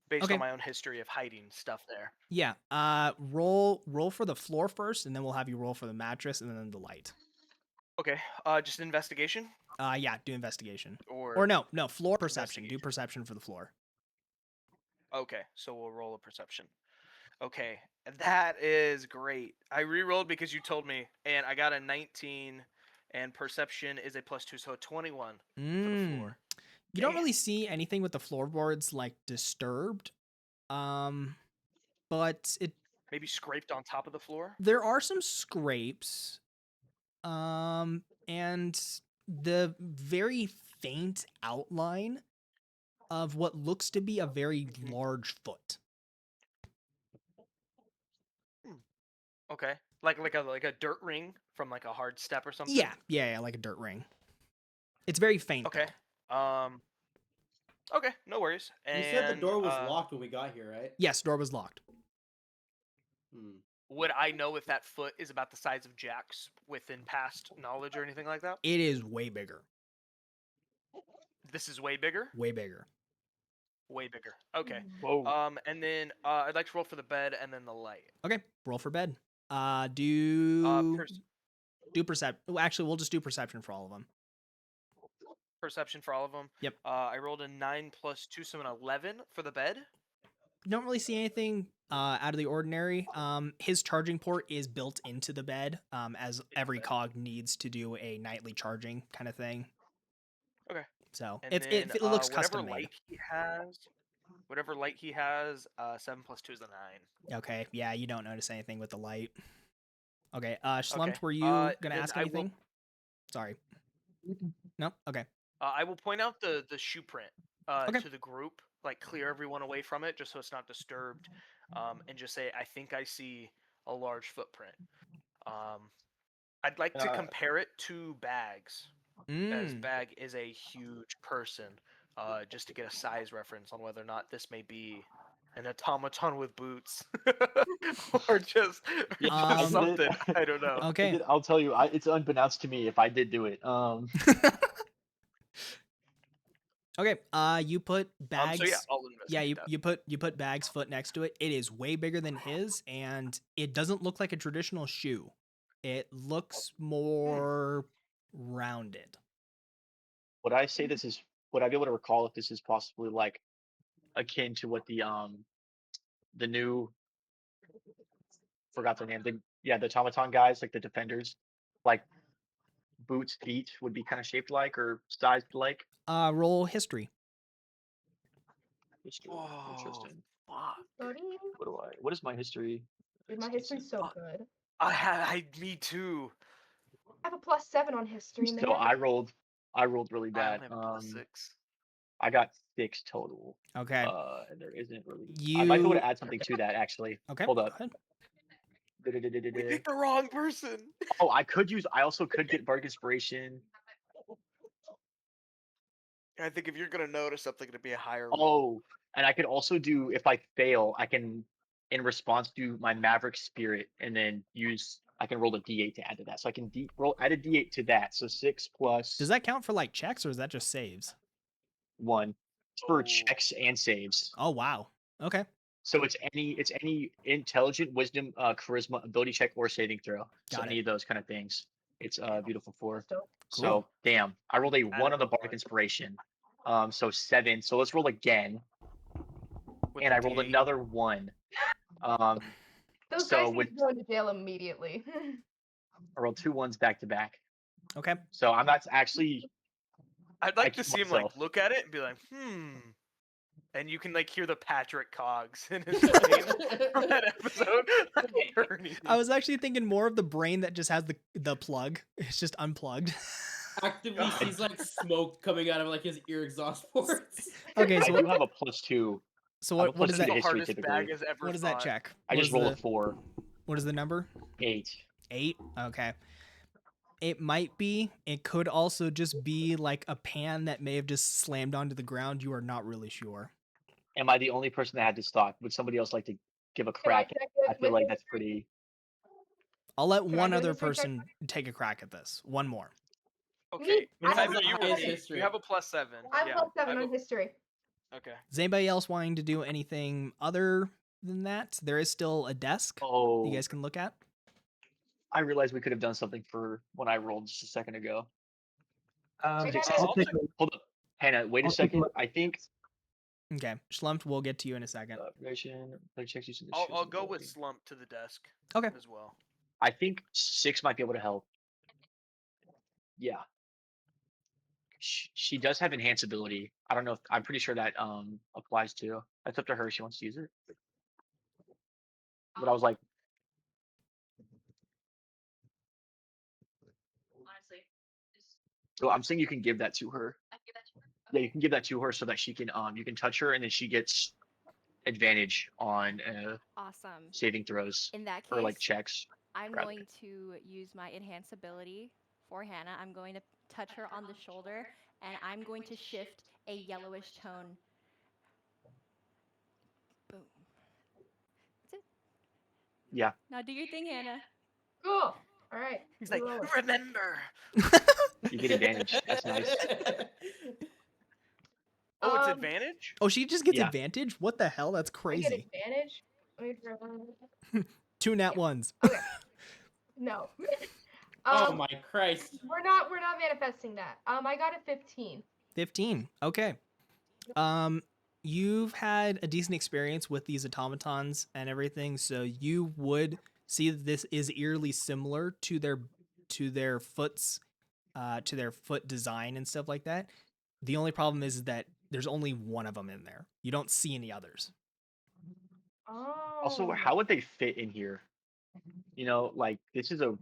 based Okay. on my own history of hiding stuff there. Yeah. Roll for the floor first, and then we'll have you roll for the mattress and then the light. Okay. Just investigation Yeah. Do investigation. or Or no, floor perception. Do investigation. perception for the floor. Okay, so we'll roll a perception. Okay, that is great. I re-rolled because you told me, and I got a 19, and perception is a +2, so a 21 for the floor. You don't Damn. really see anything with the floorboards like disturbed. But Maybe scraped on top of the floor. there are some scrapes. And the very faint outline of what looks to be a very large foot. Okay, like a dirt ring from like a hard step or something. Yeah, like a dirt ring. It's very faint. Okay. Though. Okay, no worries. You said the door was And, locked when we got here, right? Yes, door was locked. would I know if that foot is about the size of Jack's within past knowledge or anything like that? It is way bigger. This is way bigger. Way bigger. Way bigger. Okay. Whoa. And then I'd like to roll for the bed and then the light. Okay, roll for bed. Do perception. Actually, we'll just do perception for all of them. Perception for all of them. Yep. I rolled a 9 + 2, so an 11 for the bed. You don't really see anything out of the ordinary. His charging port is built into the bed, as every cog needs to do a nightly charging kind of thing. Okay. So And it looks whatever custom made. whatever light he has, 7 + 2 is a 9. Okay, yeah, you don't notice anything with the light. Okay, Slumt, Okay. were you gonna ask I will- anything? Sorry. No. Okay. I will point out the shoe print Okay. to the group, like clear everyone away from it, just so it's not disturbed, and just say I think I see a large footprint. I'd like to compare it to Bags, as Bag is a huge person, just to get a size reference on whether or not this may be an automaton with boots, or just something. I don't know. Okay. I'll tell you, it's unbeknownst to me if I did do it. Okay. You put Bags. So yeah, I'll investigate that. you put Bags' foot next to it. It is way bigger than his, and it doesn't look like a traditional shoe. It looks more rounded. Would I say this is? Would I be able to recall if this is possibly like akin to what the new, forgot their name. The automaton guys, like the defenders, like boots, feet would be kind of shaped like or sized like. Roll history. History. Oh, Interesting. fuck. What is my history? Dude, my history's so good. Me too. I have a +7 on history, man. So I rolled really I bad. only have a +6. I got 6 total. Okay. And there isn't really. I might be able to add something to that actually. Okay. Hold up. Go ahead. We picked the wrong person. Oh, I also could get Bardic Inspiration. I think if you're gonna notice something, it'd be a higher roll. Oh, and I could also do, if I fail, I can, in response, do my Maverick Spirit, and then I can roll a D8 to add to that. So I can add a D8 to that. So 6 plus. Does that count for like checks, or is that just saves? 1 for Oh. checks and saves. Oh wow. Okay. So it's any intelligent, wisdom, charisma, ability check, or saving throw. So Got any of those kind of things. It's beautiful for. Dope. So damn, I rolled a 1 on the Add Bardic one. Inspiration. So 7. So let's roll again. With And the I rolled D8. another 1. Those so guys need with- to go into jail immediately. I rolled 2 1s back to back. Okay. So I'm not actually. I'd like I to keep see him myself. like look at it and be like, and you can like hear the Patrick Cogs in his brain from that episode. I was actually thinking more of the brain that just has the plug. It's just unplugged. actively sees like smoke coming out of like his ear exhaust ports. Okay, I so do what, have a +2. so I have a what This is is that? the history hardest typically. bag has ever What does thought. that check? I just rolled a 4. What is the number? 8. 8. Okay. It might be. It could also just be like a pan that may have just slammed onto the ground. You are not really sure. Am I the only person that had this thought? Would somebody else like to give a Can I crack at check it? I it feel with like that's history? pretty. I'll let Can I one do a other history check? person take a crack at this. One more. Okay, I have Tyler, a you plus roll. 7. You have a +7. I have Yeah. plus I 7 have on history. okay. Is anybody else wanting to do anything other than that? There is still a desk Oh, you guys can look at. I realized we could have done something for when I rolled just a second ago. I got I'll it. take a, Hold up, Hannah. Wait a I'll take a second. look. I think Okay, Slumt, we'll get to you in a second. information. Play checks using the I'll shoes go and with rolling. Slump to the desk Okay. as well. I think 6 might be able to help. Yeah. She does have enhance ability. I don't know if I'm pretty sure that applies to. That's up to her if she wants to use it. But I was like, so I'm saying you can give that to her. Yeah, you can give that to her so that she can you can touch her and then she gets advantage on Awesome. saving throws In that or like case, checks. I'm rather. going to use my enhance ability for Hannah. I'm going to touch her on the shoulder, and I'm going to shift a yellowish tone. Boom. That's it. Yeah. Now do your thing, Hannah. Cool. All right. He's we like, roll it. remember. You get advantage. That's nice. Oh, it's Um, advantage. Oh, she just gets Yeah. advantage? What the hell? That's I get crazy. advantage. Let me try one. 2 nat ones. Okay. No. Oh my Christ. We're not manifesting that. I got a 15. 15. Okay. You've had a decent experience with these automatons and everything, so you would see that this is eerily similar to their foot design and stuff like that. The only problem is that there's only one of them in there. You don't see any others. Oh. Also, how would they fit in here? You know, like this is a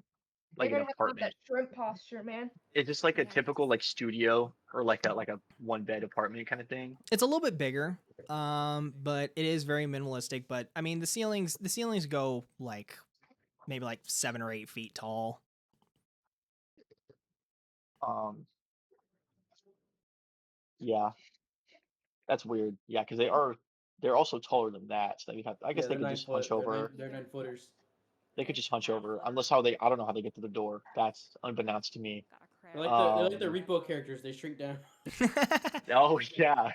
like They're an gonna have that apartment. shrimp posture, man. Is this like a Yes. typical like studio or like a 1 bed apartment kind of thing? It's a little bit bigger, but it is very minimalistic. But I mean, the ceilings go like maybe like 7 or 8 feet tall. Um, yeah, that's weird. Yeah, because they're also taller than that. So you have I guess Yeah, they they're could 9 just foot. hunch over. They're 9-footers. They could just hunch over, unless how they I don't know how they get to the door. That's unbeknownst to me. Got a They're crap. like the repo characters. They shrink down. Oh yeah,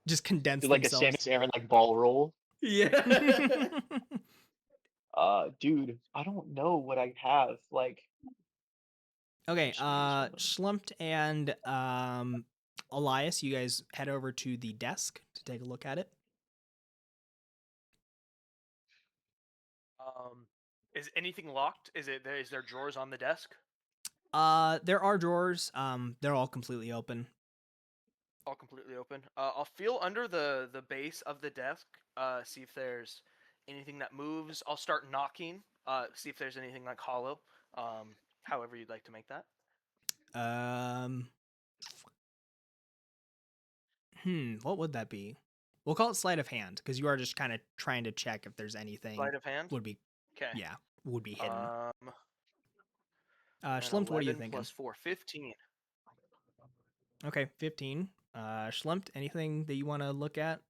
Just condense do like a themselves. Samus Aran like ball roll. Yeah. Dude, I don't know what I have. Like, Okay, Jeez, hold on. Schlumped and Elias, you guys head over to the desk to take a look at it. Is anything locked? Is there drawers on the desk? There are drawers. They're all completely open. All completely open. I'll feel under the base of the desk. See if there's anything that moves. I'll start knocking. See if there's anything like hollow. However you'd like to make that. What would that be? We'll call it sleight of hand because you are just kind of trying to check if there's anything Sleight of hand. would be Okay. yeah would be hidden. And Schlumped, what are you 11 thinking? plus 4, 15. Okay, 15. Schlumped, anything that you want to look at?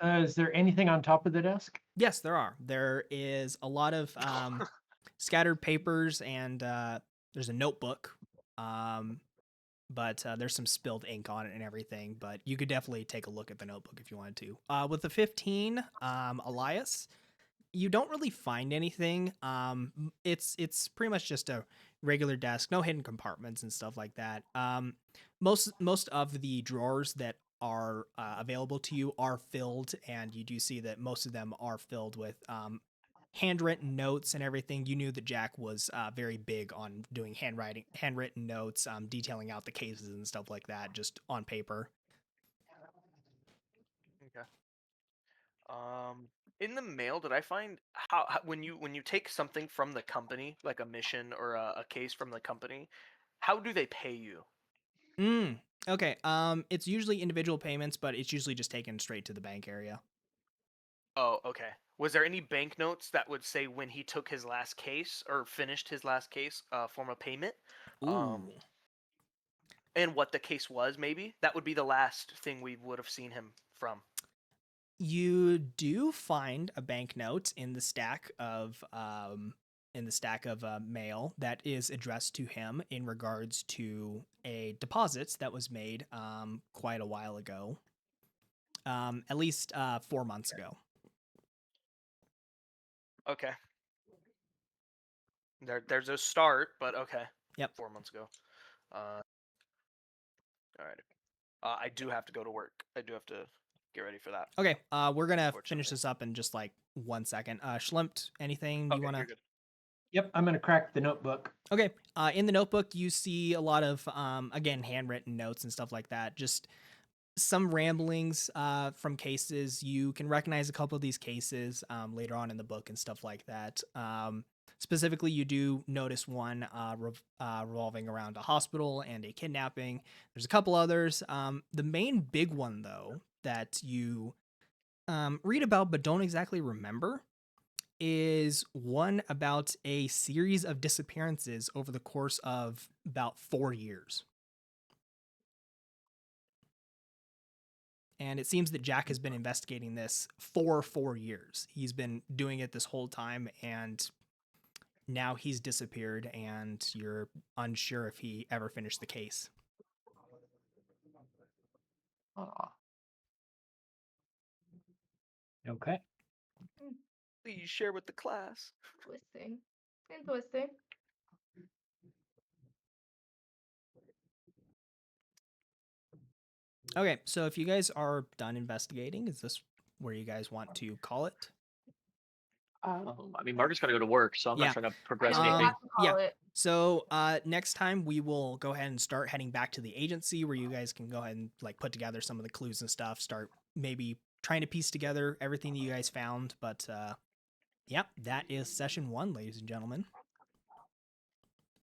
Is there anything on top of the desk? Yes, there are. There is a lot of scattered papers and there's a notebook. But there's some spilled ink on it and everything. But you could definitely take a look at the notebook if you wanted to. With the 15, Elias, you don't really find anything. It's pretty much just a regular desk, no hidden compartments and stuff like that. Most of the drawers that are available to you are filled, and you do see that most of them are filled with handwritten notes and everything. You knew that Jack was very big on doing handwritten notes, detailing out the cases and stuff like that, just on paper. Okay. In the mail, did I find how when you take something from the company, like a mission or a case from the company, How do they pay you? Okay. It's usually individual payments, but it's usually just taken straight to the bank area. Oh, okay. Was there any banknotes that would say when he took his last case or finished his last case, form of payment? Ooh. And what the case was, maybe? That would be the last thing we would have seen him from. You do find a banknote in the stack of mail that is addressed to him in regards to a deposit that was made quite a while ago, at least 4 months ago. Okay. There's a start, but okay. Yep. 4 months ago. All right. I do have to go to work. I do have to get ready for that. Okay. We're gonna finish Unfortunately. this up in just like 1 second. Slumt, anything you Okay, wanna? you're good. Yep, I'm gonna crack the notebook. Okay. In the notebook, you see a lot of again handwritten notes and stuff like that. Just some ramblings from cases. You can recognize a couple of these cases later on in the book and stuff like that. Specifically, you do notice one revolving around a hospital and a kidnapping. There's a couple others. The main big one, though, that you read about but don't exactly remember is one about a series of disappearances over the course of about 4 years. And it seems that Jack has been investigating this for 4 years. He's been doing it this whole time, and now he's disappeared, and you're unsure if he ever finished the case. Aw. Okay. Please share with the class. Interesting. Okay, so if you guys are done investigating, is this where you guys want to call it? I mean, Margaret's got to go to work, so I'm Yeah. not trying to progress I know, anything. have to call it. So next time we will go ahead and start heading back to the agency where you guys can go ahead and like put together some of the clues and stuff, start maybe trying to piece together everything that you guys found. But yeah, that is session 1, ladies and gentlemen.